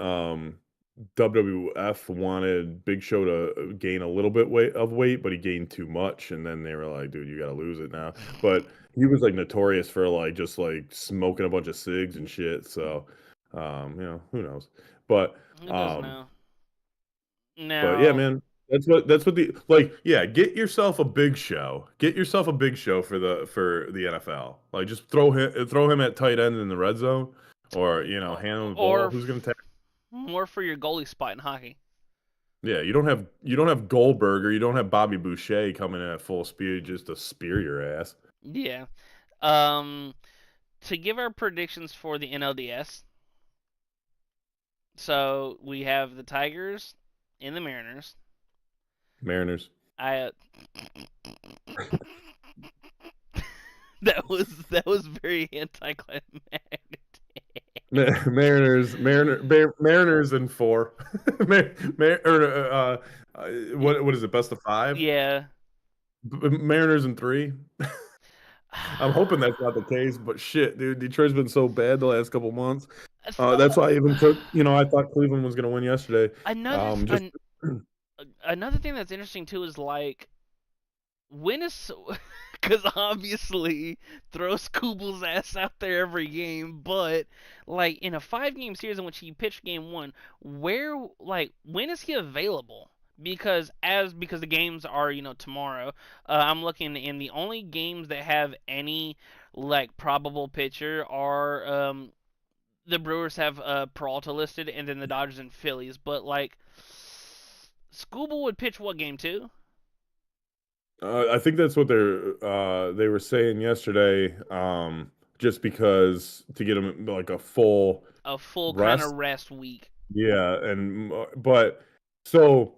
WWF wanted Big Show to gain a little bit weight, but he gained too much, and then they were like, "Dude, you got to lose it now." But he was like notorious for like just like smoking a bunch of cigs and shit. So, who knows? But Who does um, know? but yeah, Now, man, that's what the like. Yeah, get yourself a Big Show. Get yourself a Big Show for the NFL. Like, just throw him at tight end in the red zone, or hand him the ball. or Who's gonna tackle? more for your goalie spot in hockey. Yeah, you don't have Goldberg, or you don't have Bobby Boucher coming in at full speed just to spear your ass. Yeah. Um, to give our predictions for the NLDS, so we have the Tigers and the Mariners. Mariners. I that was very anticlimactic. Mariners in four. What is it? Best of five? Yeah. Mariners in three. I'm hoping that's not the case, but shit, dude, Detroit's been so bad the last couple months. I thought That's why I even took. I thought Cleveland was going to win yesterday. another Just another thing that's interesting too is like when is because obviously throw Scooble's ass out there every game, but like in a 5 game series in which he pitched game one, when is he available? Because the games are tomorrow. I'm looking, and the only games that have any like probable pitcher are the Brewers have Peralta listed, and then the Dodgers and Phillies. But like Scooble would pitch what, game two? I think that's what they were saying yesterday. Just because to get them like a full A full kind of rest. rest week. Yeah, and but so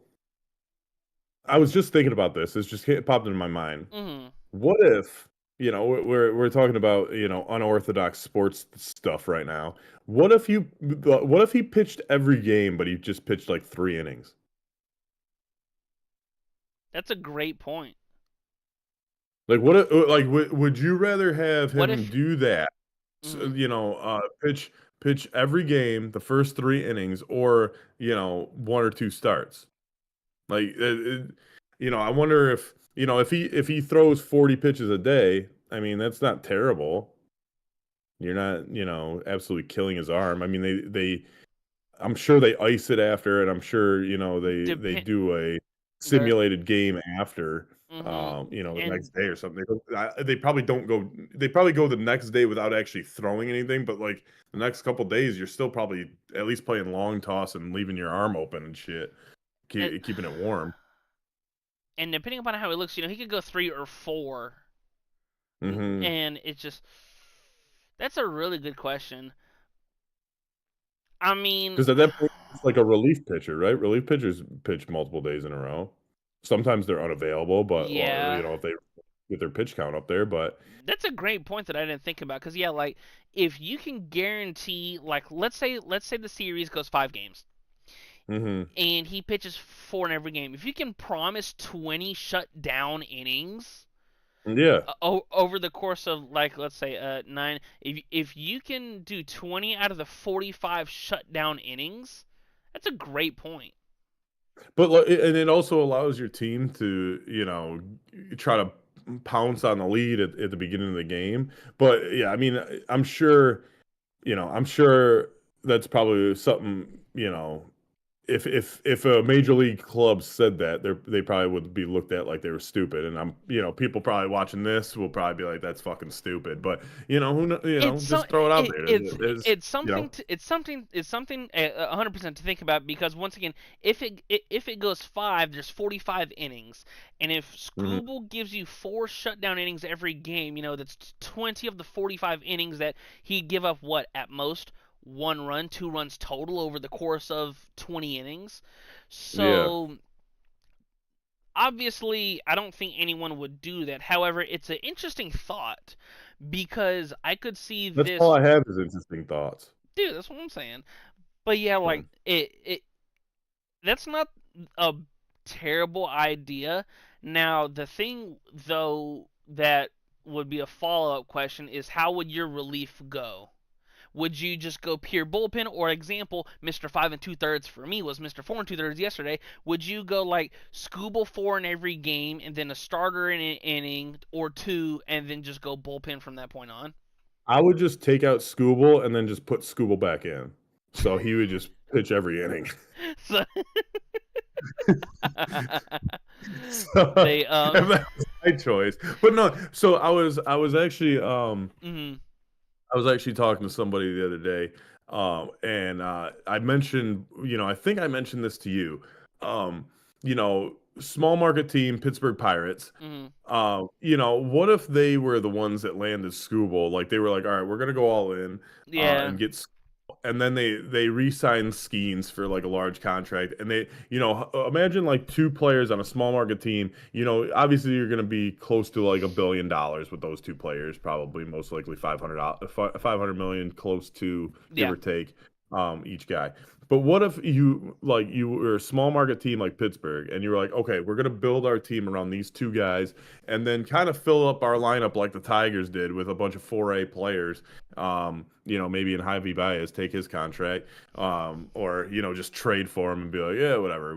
I was just thinking about this. It popped into my mind. Hmm. What if we're talking about unorthodox sports stuff right now? What if he pitched every game, but he just pitched like 3 innings? That's a great point. Like like would you rather have What him if? do that? Mm, Pitch every game, the first 3 innings, or 1 or 2 starts. Like I wonder if he throws 40 pitches a day. I mean, that's not terrible. You're not absolutely killing his arm. I mean, they I'm sure they ice it after, and I'm sure they depend do a the. simulated game after. Hmm. The next And day or something. They probably don't go. They probably go the next day without actually throwing anything. But like the next couple days, you're still probably at least playing long toss and leaving your arm open and shit, and, keeping it warm. and depending upon how he looks, he could go 3 or 4, Hmm. and it's just that's a really good question. I mean, Because at that point, it's like a relief pitcher, right? Relief pitchers pitch multiple days in a row. Sometimes they're unavailable, but yeah, if they get their pitch count up there, but that's a great point that I didn't think about. Because yeah, like if you can guarantee, like let's say the series goes 5 games, hmm and he pitches 4 in every game. If you can promise 20 shutdown innings yeah. over the course of, like, let's say 9, if you can do 20 out of the 45 shutdown innings, that's a great point. But and it also allows your team to try to pounce on the lead at the beginning of the game. But yeah, I mean, I'm sure that's probably something. If a major league club said that, they probably would be looked at like they were stupid, and people probably watching this will probably be like, "That's fucking stupid." But It's so just throw it out it, there. There's it's something it's something 100% to think about, because once again, if it goes 5, there's 45 innings, and if Mhm. Scooble gives you 4 shutdown innings every game, that's 20 of the 45 innings that he give up, what, at most 1 run, 2 runs total over the course of 20 innings. Yeah. So obviously, I don't think anyone would do that. However, it's an interesting thought because I could see That's all this. I have is interesting thoughts. Dude, that's what I'm saying. But yeah, Yeah. like it that's not a terrible idea. Now, the thing though that would be a follow-up question is how would your relief go? Would you just go pure bullpen, or example, Mr. 5 2/3 for me was Mr. 4 2/3 yesterday? Would you go like Scooble 4 in every game, and then a starter in an inning or two, and then just go bullpen from that point on? I would just take out Scooble and then just put Scooble back in. So he would just pitch every inning. So So they and that was my choice. But no, so I was actually mhm, I was actually talking to somebody the other day, and I mentioned, I think I mentioned this to you, small market team, Pittsburgh Pirates. mhm, What if they were the ones that landed Scooble? Like they were like, all right, we're gonna go all in, yeah, and get and then they re-signed Skeens for like a large contract, and they imagine like two players on a small market team. Obviously you're going to be close to like $1 billion with those two players, probably most likely 500 million, close to, give yeah, or take, each guy. But what if you were a small market team like Pittsburgh, and you were like, okay, we're going to build our team around these two guys, and then kind of fill up our lineup like the Tigers did with a bunch of 4A players. Maybe in Javi Baez, take his contract, or just trade for him and be like, yeah, whatever.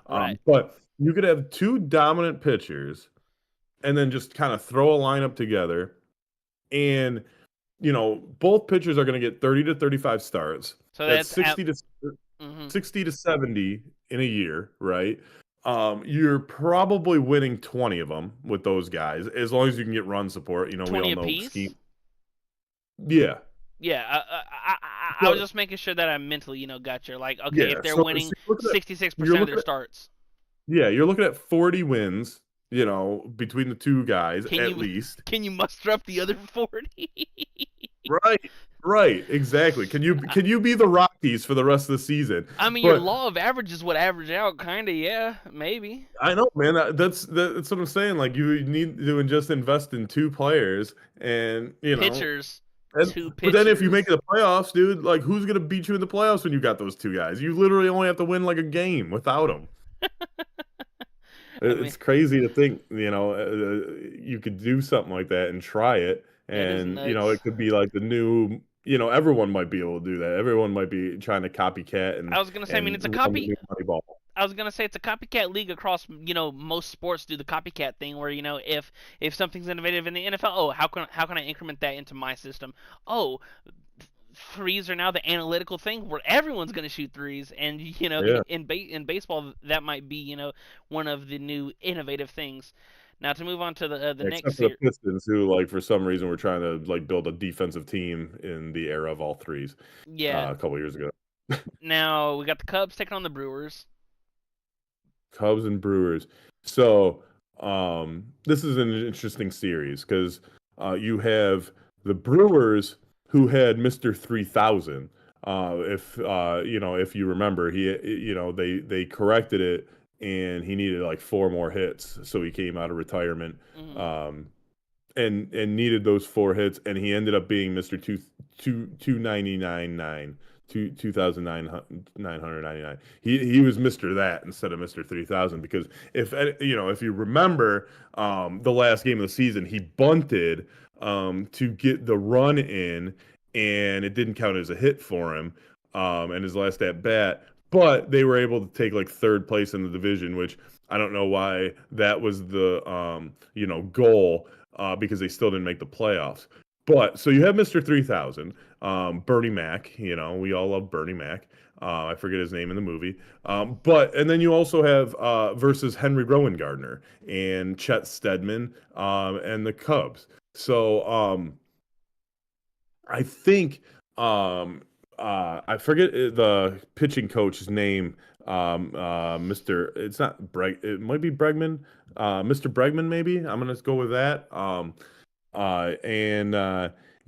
right, But you could have two dominant pitchers, and then just kind of throw a lineup together, and both pitchers are going to get 30 to 35 starts. so That's that's at 60 to mhm, 60 to 70 in a year, right? You're probably winning 20 of them with those guys, as long as you can get run support. We 20 all know scheme. apiece. Yeah. Yeah, I was So just making sure that I mentally, got you. Like, okay, if yeah. they're So winning you're 66% of their looking at starts, yeah, you're looking at 40 wins, between the two guys can at you least. can you muster up the other 40? Right. Right, exactly. Can you be the Rockies for the rest of the season? I mean, your But law of averages would average out, kind of. Yeah, maybe. I know, man. That's what I'm saying. Like you need to just invest in two players, and Pitchers, and two but then if you make pitchers. the playoffs, dude, like who's gonna beat you in the playoffs when you got those two guys? You literally only have to win like a game without them. I mean, It's crazy to think, you could do something like that and try it, that is and nuts. it could be like the new, everyone might be able to do that. Everyone might be trying to copycat I and was gonna say, I mean, and it's a run the copy. new money ball. I was gonna say it's a copycat league across, most sports do the copycat thing where, if something's innovative in the NFL, oh, how can I increment that into my system? Oh, threes are now the analytical thing where everyone's going to shoot threes, and Yeah, in baseball that might be one of the new innovative things. Now to move on to the next except for the series, Pistons, who like for some reason were trying to like build a defensive team in the era of all threes, yeah. a couple years ago. Now we got the Cubs taking on the Brewers. Cubs and Brewers. So, this is an interesting series because you have the Brewers who had Mr. 3000. If you remember, they corrected it and he needed like four more hits, so he came out of retirement. Hmm. Um, and needed those four hits, and he ended up being Mr. 299.9, 2,999. He was Mr. That instead of Mr. 3,000, because if you remember, the last game of the season, he bunted to get the run in, and it didn't count as a hit for him, and his last at bat. But they were able to take like third place in the division, which I don't know why that was the goal, because they still didn't make the playoffs. But so you have Mr. 3000, Bernie Mac. We all love Bernie Mac. I forget his name in the movie. And then you also have versus Henry Rowan Gardner and Chet Steadman, and the Cubs. So I think, I forget the pitching coach's name. Mr. It's not Breg. It might be Bregman. Mr. Bregman, maybe. I'm gonna go with that. And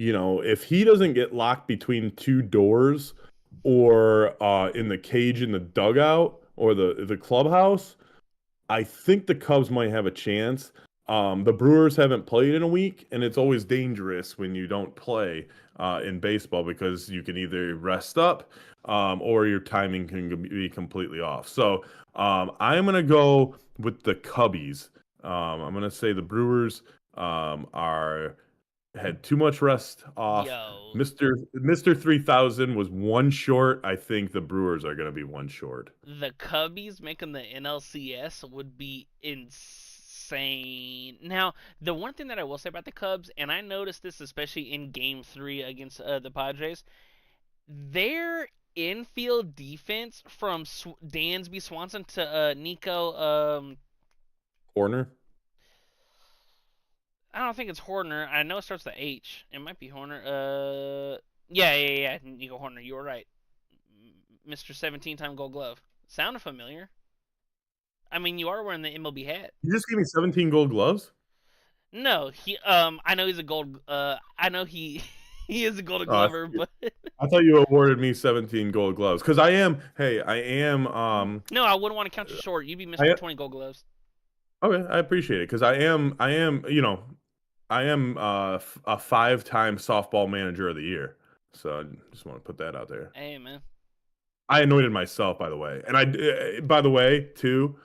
if he doesn't get locked between two doors, or in the cage in the dugout or the clubhouse, I think the Cubs might have a chance. The Brewers haven't played in a week, and it's always dangerous when you don't play in baseball because you can either rest up or your timing can be completely off. So I'm going to go with the Cubbies. I'm going to say the Brewers are had too much rest off. Yo, Mister 3000 was one short. I think the Brewers are going to be one short. the Cubbies making the NLCS would be insane. Now, the one thing that I will say about the Cubs, and I noticed this especially in Game 3 against the Padres, their infield defense from Dansby Swanson to Nico. Corner. I don't think it's Horner. I know it starts with H. It might be Horner. Yeah. Nico Horner. You were right. Mr. 17-time Gold Glove. Sounded familiar. I mean, you are wearing the MLB hat. You just gave me 17 Gold Gloves. No, I know he's a gold. I know he he is a Golden Oh, Glover, but I thought you awarded me 17 Gold Gloves because I am. Hey, I am. no, I wouldn't want to count you short. You'd be I Mr. 20 Gold Gloves. okay. I appreciate it because I am. I am. You know, I am a 5-time softball manager of the year. So I just want to put that out there. Hey, man. I anointed myself, by the way, and by the way, too.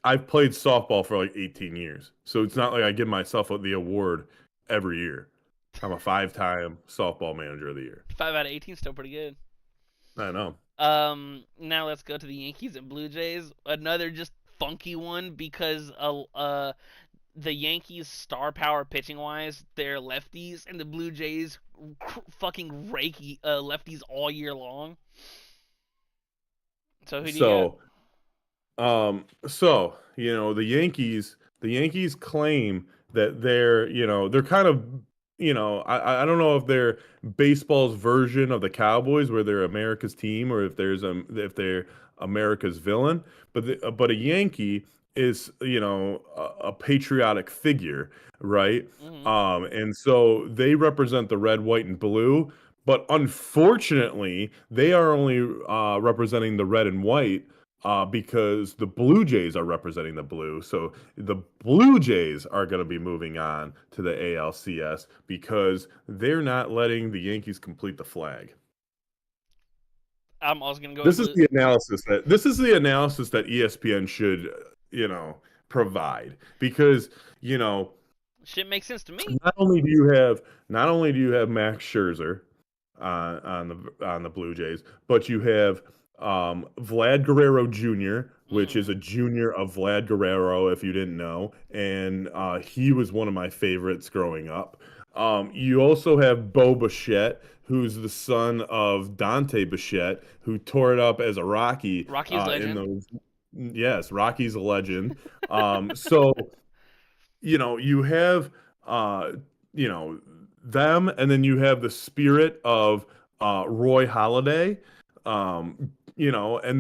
I've played softball for like 18 years, so it's not like I give myself the award every year. I'm a 5-time softball manager of the year. 5 out of 18, still pretty good. I know. Now let's go to the Yankees and Blue Jays. Another just funky one because the Yankees star power pitching wise, they're lefties, and the Blue Jays fucking rake lefties all year long. So who do you got? So the Yankees claim that they're kind of, I don't know if they're baseball's version of the Cowboys, where they're America's team, or if they're America's villain. But a Yankee is, a patriotic figure, right? Mm-hmm. And so they represent the red, white, and blue. But unfortunately, they are only representing the red and white because the Blue Jays are representing the blue. So the Blue Jays are going to be moving on to the ALCS because they're not letting the Yankees complete the flag. I'm also gonna go This with is Blue. the analysis that ESPN should, provide because, Shit makes sense to me. not only do you have Max Scherzer on the Blue Jays, but you have Vlad Guerrero Jr., which is Mm-hmm. a junior of Vlad Guerrero, if you didn't know, and he was one of my favorites growing up. You also have Bo Bichette, who's the son of Dante Bichette, who tore it up as a Rocky Rocky's in legend. those. Yes, Rocky's a legend. So you have uh, you know, them, and then you have the spirit of Roy Halladay, and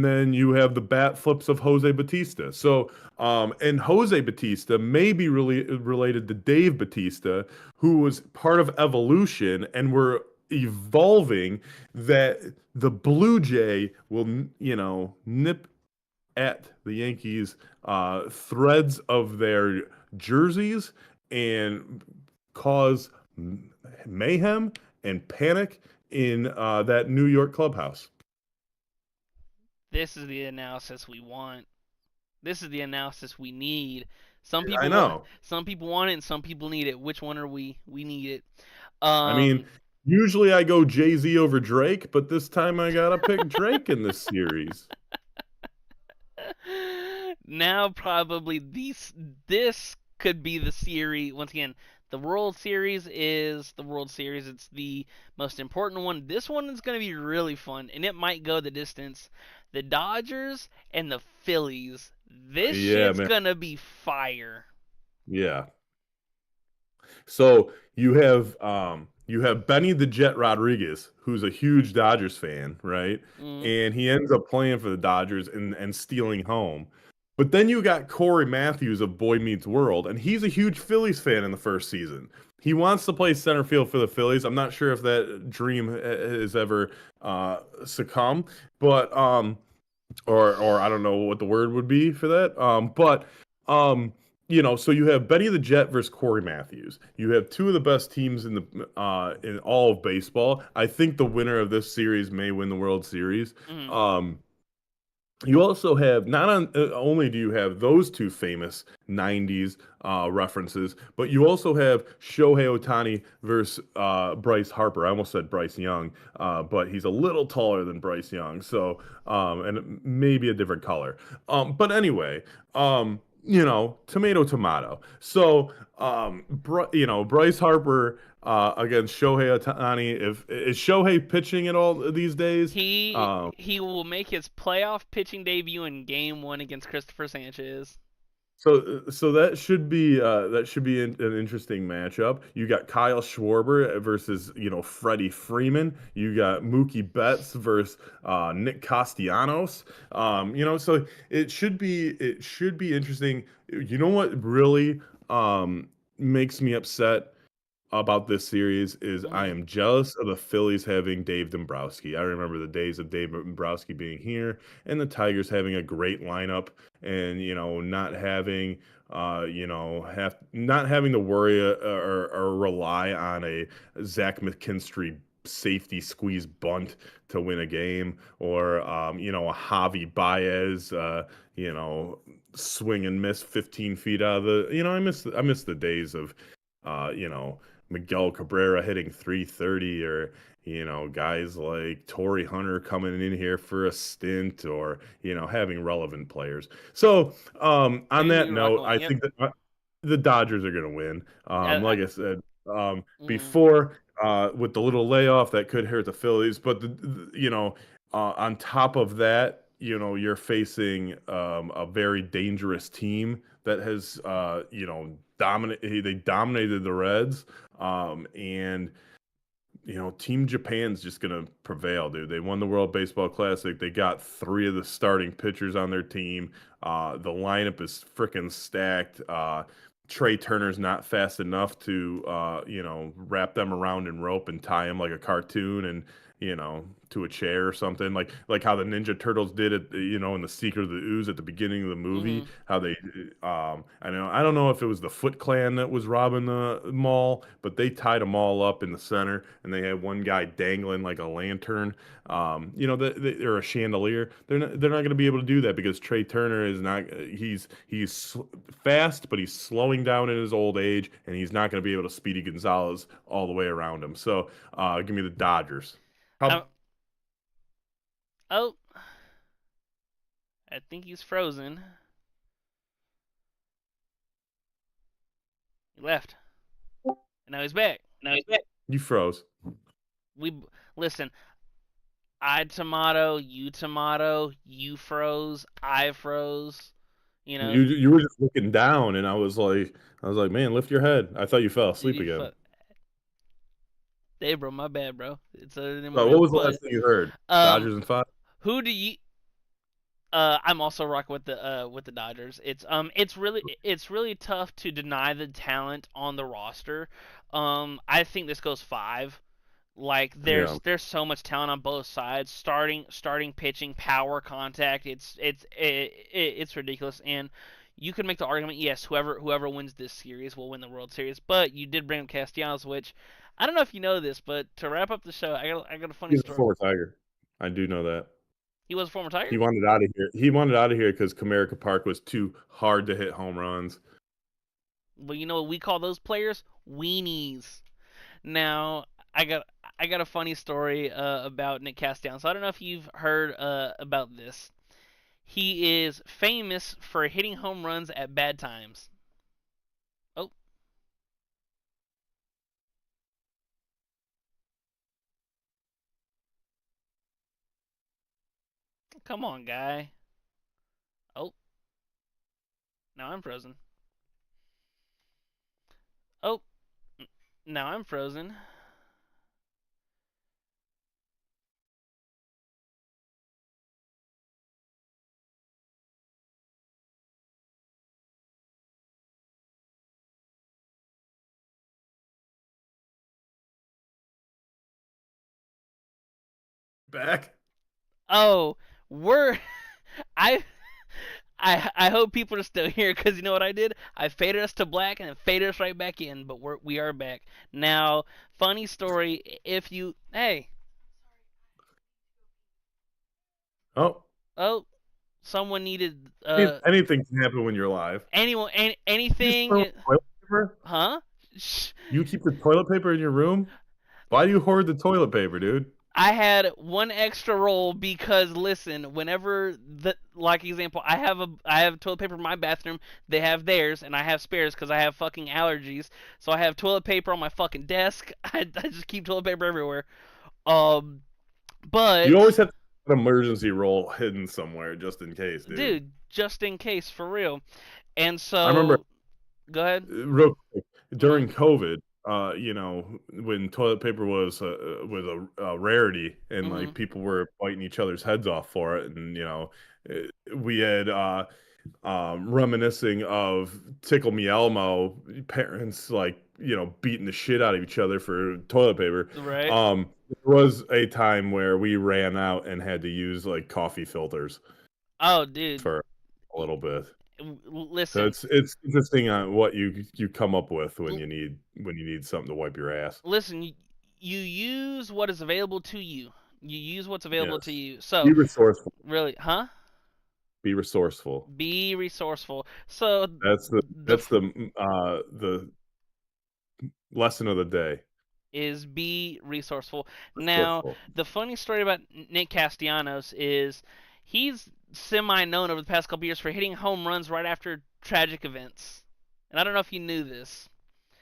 then you have the bat flips of Jose Batista. So, and Jose Batista may be really related to Dave Batista, who was part of Evolution, and we're evolving that the Blue Jay will, nip at the Yankees threads of their jerseys and cause mayhem and panic in that New York clubhouse. This is the analysis we want. This is the analysis we need. I know. Some people want it and some people need it. Which one are we? We need it. I mean, usually I go Jay-Z over Drake, but this time I gotta pick Drake in this series. Now probably this could be the series. Once again, the World Series is the World Series. It's the most important one. This one is going to be really fun, and it might go the distance. The Dodgers and the Phillies. This Yeah, shit's man. gonna be fire. Yeah. So you have Benny the Jet Rodriguez, who's a huge Dodgers fan, right? Mm. And he ends up playing for the Dodgers and stealing home. But then you got Corey Matthews of Boy Meets World, and he's a huge Phillies fan in the first season. He wants to play center field for the Phillies. I'm not sure if that dream has ever succumbed, but or I don't know what the word would be for that. But um, so you have Benny the Jet versus Corey Matthews. You have two of the best teams in all of baseball. I think the winner of this series may win the World Series. Mm-hmm. Um, you also have not only do you have those two famous '90s references, but you also have Shohei Ohtani versus Bryce Harper. I almost said Bryce Young, but he's a little taller than Bryce Young, so and maybe a different color. But anyway, tomato, tomato. So, Bryce Harper against Shohei Ohtani. If is Shohei pitching at all these days? He Um, he will make his playoff pitching debut in Game 1 against Christopher Sanchez. So that should be an interesting matchup. You got Kyle Schwarber versus Freddie Freeman. You got Mookie Betts versus Nick Castellanos. So it should be interesting. You know what really makes me upset about this series is I Mm-hmm. am jealous of the Phillies having Dave Dombrowski. I remember the days of Dave Dombrowski being here and the Tigers having a great lineup and not having have not having to worry or rely on a Zach McKinstry safety squeeze bunt to win a game or a Javi Baez you know swing and miss 15 feet out of the I miss the days of uh, you know Miguel Cabrera hitting 330 or guys like Torrey Hunter coming in here for a stint or having relevant players. So Who on who that you rocking note, with? I Yep. think that the Dodgers are going to win. I, Like I said mm, before, with the little layoff that could hurt the Phillies, but on top of that, you're facing a very dangerous team that has they dominated the Reds, and Team Japan's just gonna prevail, dude. They won the World Baseball Classic. They got three of the starting pitchers on their team. The lineup is freaking stacked. Trey Turner's not fast enough to wrap them around in rope and tie him like a cartoon and to a chair or something like how the Ninja Turtles did it in the Secret of the Ooze at the beginning of the movie. mm-hmm. How they I don't know if it was the Foot Clan that was robbing the mall, but they tied them all up in the center and they had one guy dangling like a lantern, or a chandelier. They're not going to be able to do that because Trey Turner is not. He's fast, but he's slowing down in his old age, and he's not going to be able to Speedy Gonzalez all the way around him. So, give me the Dodgers. Um, How oh, I think he's frozen. He left, and now he's back. you froze? We listen. I tomato, you froze, I froze. You know, You were just looking down, and I was like, man, lift your head. I thought you fell asleep you again. fuck. Hey, bro, my bad, bro. It's in my So, what notes, was the but last thing you heard? um, Dodgers and five. who do you? I'm also rocking with the Dodgers. It's really tough to deny the talent on the roster. I think this goes five. Like Yeah. there's so much talent on both sides. Starting pitching, power, contact. It's ridiculous. And you could make the argument, yes, whoever wins this series will win the World Series. But you did bring up Castellanos, which I don't know if you know this, but to wrap up the show, I got a funny He's a story. former Tiger. I do know that. He was a former Tiger. He wanted out of here. He wanted out of here because Comerica Park was too hard to hit home runs. Well, you know what we call those players? Weenies. Now, I got I got a funny story about Nick Castellanos. So I don't know if you've heard about this. He is famous for hitting home runs at bad times. Oh, come on, guy. Oh, now I'm frozen. Oh, now I'm frozen. Back. Oh, we're I I hope people are still here because you know what I did? I faded us to black and then faded us right back in, but we are back now. Funny story. If you hey Oh, oh someone needed anything can happen when you're live. anyone You just throw anything toilet paper? huh? Shh. You keep the toilet paper in your room? Why do you hoard the toilet paper, dude? I had one extra roll because listen, whenever the like example, I have toilet paper in my bathroom, they have theirs, and I have spares because I have fucking allergies. So I have toilet paper on my fucking desk. I just keep toilet paper everywhere. Um, You but always have an emergency roll hidden somewhere just in case, dude. dude, just in case, for real. And I remember so, go ahead. real quick Mhm. during COVID, when toilet paper was a rarity and like Mhm. people were biting each other's heads off for it, and we had reminiscing of Tickle Me Elmo parents like beating the shit out of each other for toilet paper. Right. There was a time where we ran out and had to use like coffee filters Oh, dude. for a little bit. So Listen. it's interesting on what you come up with when you need something to wipe your ass. Listen, you use what is available to you. You use what's available to Yes. you. So, Be resourceful. really, huh? Be resourceful. Be resourceful. So, That's the the that's the lesson of the day. is be resourceful. Now, Resourceful. the funny story about Nick Castellanos is he's semi known over the past couple years for hitting home runs right after tragic events. And I don't know if you knew this.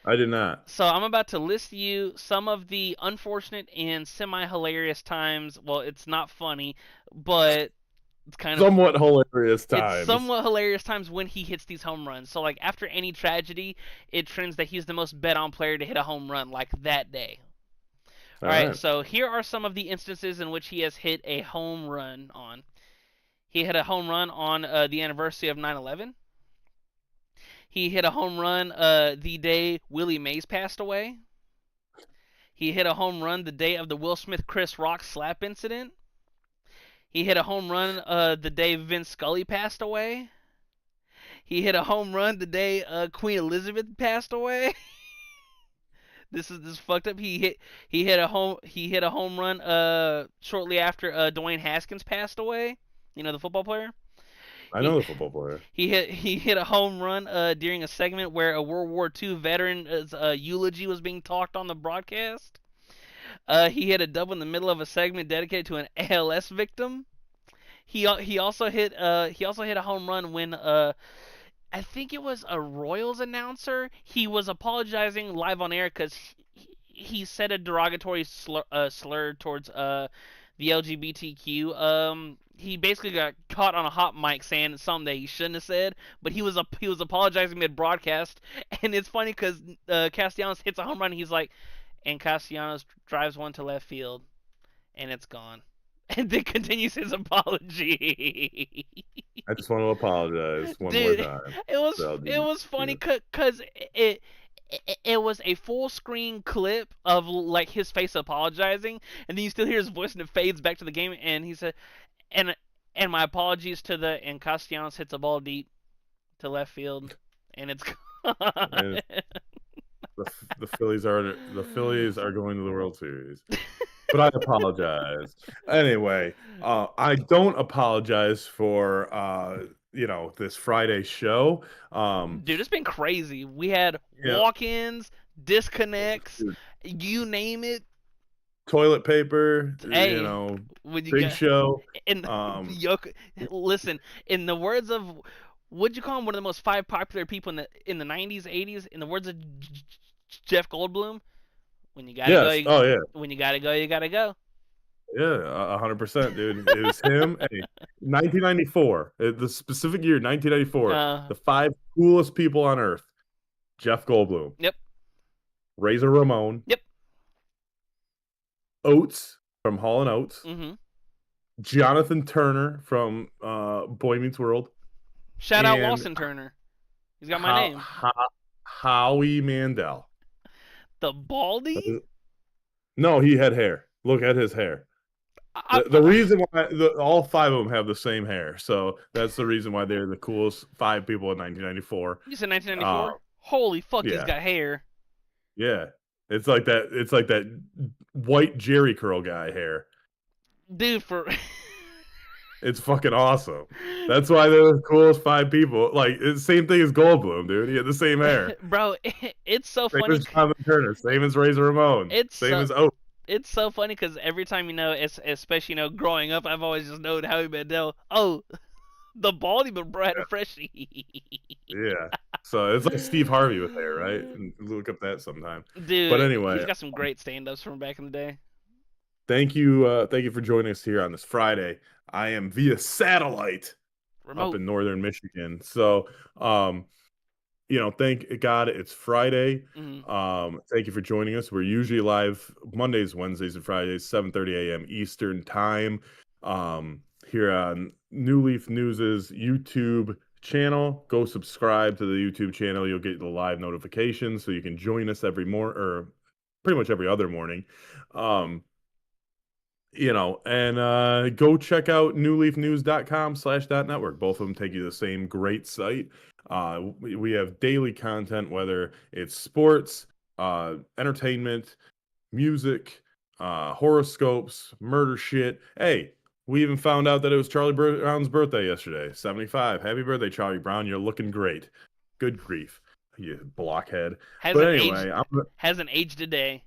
I did not. So I'm about to list you some of the unfortunate and semi-hilarious times. Well, it's not funny, but it's kind of Somewhat hilarious it's times. somewhat hilarious times when he hits these home runs. So like after any tragedy, it trends that he's the most bet on player to hit a home run like that day. All All right, right. so here are some of the instances in which he has hit a home run on. He hit a home run on the anniversary of 9/11. He hit a home run the day Willie Mays passed away. He hit a home run the day of the Will Smith Chris Rock slap incident. He hit a home run the day Vince Scully passed away. He hit a home run the day Queen Elizabeth passed away. This is fucked up. He hit a home run shortly after Dwayne Haskins passed away. You know, the football player. I He know the football player. he hit a home run during a segment where a World War II veteran's eulogy was being talked on the broadcast. He hit a double in the middle of a segment dedicated to an ALS victim. He also hit a home run when I think it was a Royals announcer. He was apologizing live on air because he said a derogatory slur towards the LGBTQ. He basically got caught on a hot mic saying something that he shouldn't have said, but he was apologizing mid broadcast, and it's funny because Castellanos hits a home run. And he's like, and Castellanos drives one to left field, and it's gone. And then continues his apology. I just want to apologize one more Dude, time. it was funny because it was a full screen clip of like his face apologizing, and then you still hear his voice, and it fades back to the game, and he said, and and my apologies to the and Castellanos hits a ball deep to left field, and it's gone. And the Phillies are going to the World Series. But I apologize. Anyway, I don't apologize for this Friday show. Dude, it's been crazy. We had Yeah, walk-ins, disconnects, you name it. toilet paper, Hey, when you big got show. and Um, Yoko, listen, in the words of would you call him one of the most five popular people in the 90s, 80s? In the words of Jeff Goldblum, when you gotta go, yes. Oh yeah. when you gotta go, you gotta go. Yeah, 100%, dude. It was him. Hey, 1994, the specific year, 1994. Uh, The five coolest people on earth: Jeff Goldblum, yep, Razor Ramon, yep. Oates from Hall and Oates, Mm-hmm. Jonathan Turner from Boy Meets World, Shout out and Lawson Turner. He's got my How, name. Howie Mandel. The Baldy. No, he had hair. Look at his hair. The reason why all five of them have the same hair, so that's the reason why they're the coolest five people in 1994. You said 1994? Holy fuck, he's Yeah, got hair. yeah. It's like that. It's like that white Jerry curl guy hair. Dude, for It's fucking awesome. That's why they're the coolest five people. Like, it's the same thing as Goldblum, dude. He had the same hair. bro, it's so Same funny. as Jonathan Turner. Same as Razor Ramon. It's Same so as Oak. it's so funny because every time especially growing up, I've always just known Howie Mandel. Oh, the baldy but bro had a freshie. Yeah. So it's like Steve Harvey with hair, right? And look up that sometime. Dude, But anyway, he's got some great stand-ups from back in the day. thank you for joining us here on this Friday. I am via satellite Remote. up in northern Michigan. So thank God it's Friday. Thank you for joining us. We're usually live Mondays, Wednesdays, and Fridays, 7:30 a.m. Eastern time, here on New Leaf News's YouTube channel. Go subscribe to the YouTube channel. You'll get the live notifications so you can join us every or pretty much every other morning. And go check out newleafnews.com/.network. Both of them take you to the same great site. We have daily content, whether it's sports, entertainment, music, horoscopes, murder shit. Hey, we even found out that it was Charlie Brown's birthday yesterday. 75. Happy birthday, Charlie Brown. You're looking great. Good grief, you blockhead. Hasn't aged a day.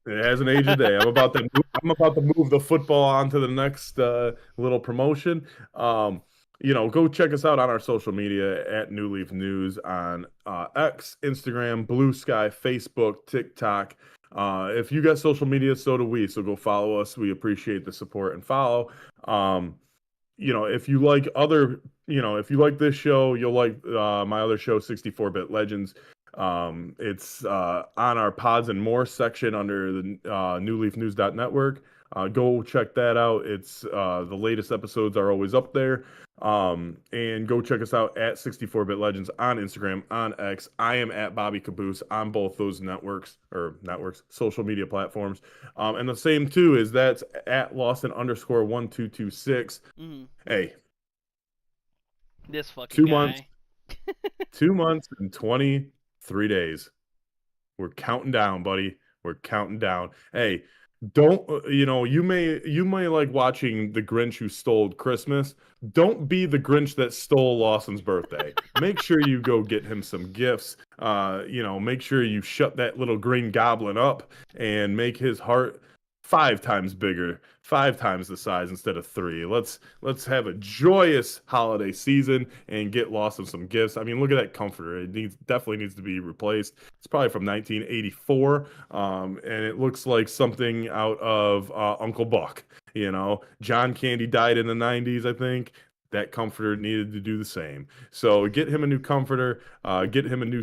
It hasn't aged a day. I'm about to move the football on to the next little promotion. Go check us out on our social media at New Leaf News on X, Instagram, Blue Sky, Facebook, TikTok. If you got social media, so do we. So go follow us. We appreciate the support and follow. If you like if you like this show, you'll like my other show, 64-Bit Legends. It's on our Pods and More section under the newleafnews.network. Go check that out. It's the latest episodes are always up there. And go check us out at 64-Bit Legends on Instagram, on X. I am at Bobby Kaboose on both those social media platforms. And the same too is that's at Lawson_1226. Hey, this fucking guy. 2 months and 23 days. We're counting down, buddy. We're counting down. Hey, you may like watching The Grinch Who Stole Christmas. Don't be the Grinch that stole Lawson's birthday. Make sure you go get him some gifts. Make sure you shut that little green goblin up and make his heart 5 times bigger, 5 times the size instead of 3. Let's have a joyous holiday season and get Lawson some gifts. I mean, look at that comforter. It definitely needs to be replaced. It's probably from 1984, and it looks like something out of Uncle Buck. John Candy died in the 90s, I think. That comforter needed to do the same. So get him a new comforter, get him a new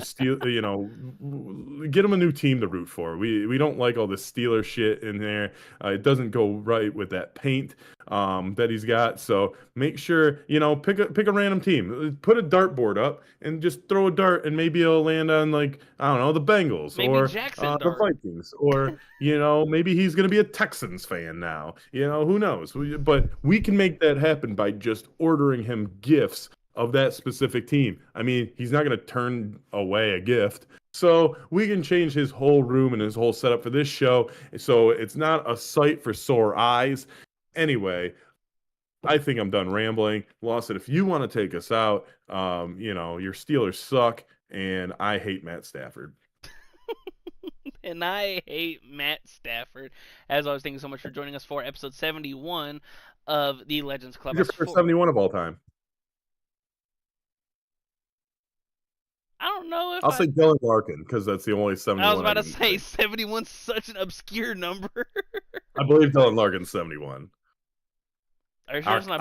get him a new team to root for. We don't like all this Steeler shit in there. It doesn't go right with that paint that he's got. So make sure, pick a random team. Put a dartboard up and just throw a dart and maybe it'll land on the Bengals maybe or the Vikings or maybe he's going to be a Texans fan now. Who knows? But we can make that happen by just ordering him gifts of that specific team. I mean, he's not going to turn away a gift. So we can change his whole room and his whole setup for this show. So it's not a sight for sore eyes. Anyway, I think I'm done rambling. Lawson, if you want to take us out, your Steelers suck, and I hate Matt Stafford. And I hate Matt Stafford. As always, thank you so much for joining us for episode 71 of the Legends Clubhouse. He's your first 71 of all time. I don't know if I'll say Dylan Larkin because that's the only 71. I was about to say 71's such an obscure number. I believe Dylan Larkin's 71. Are you sure it's not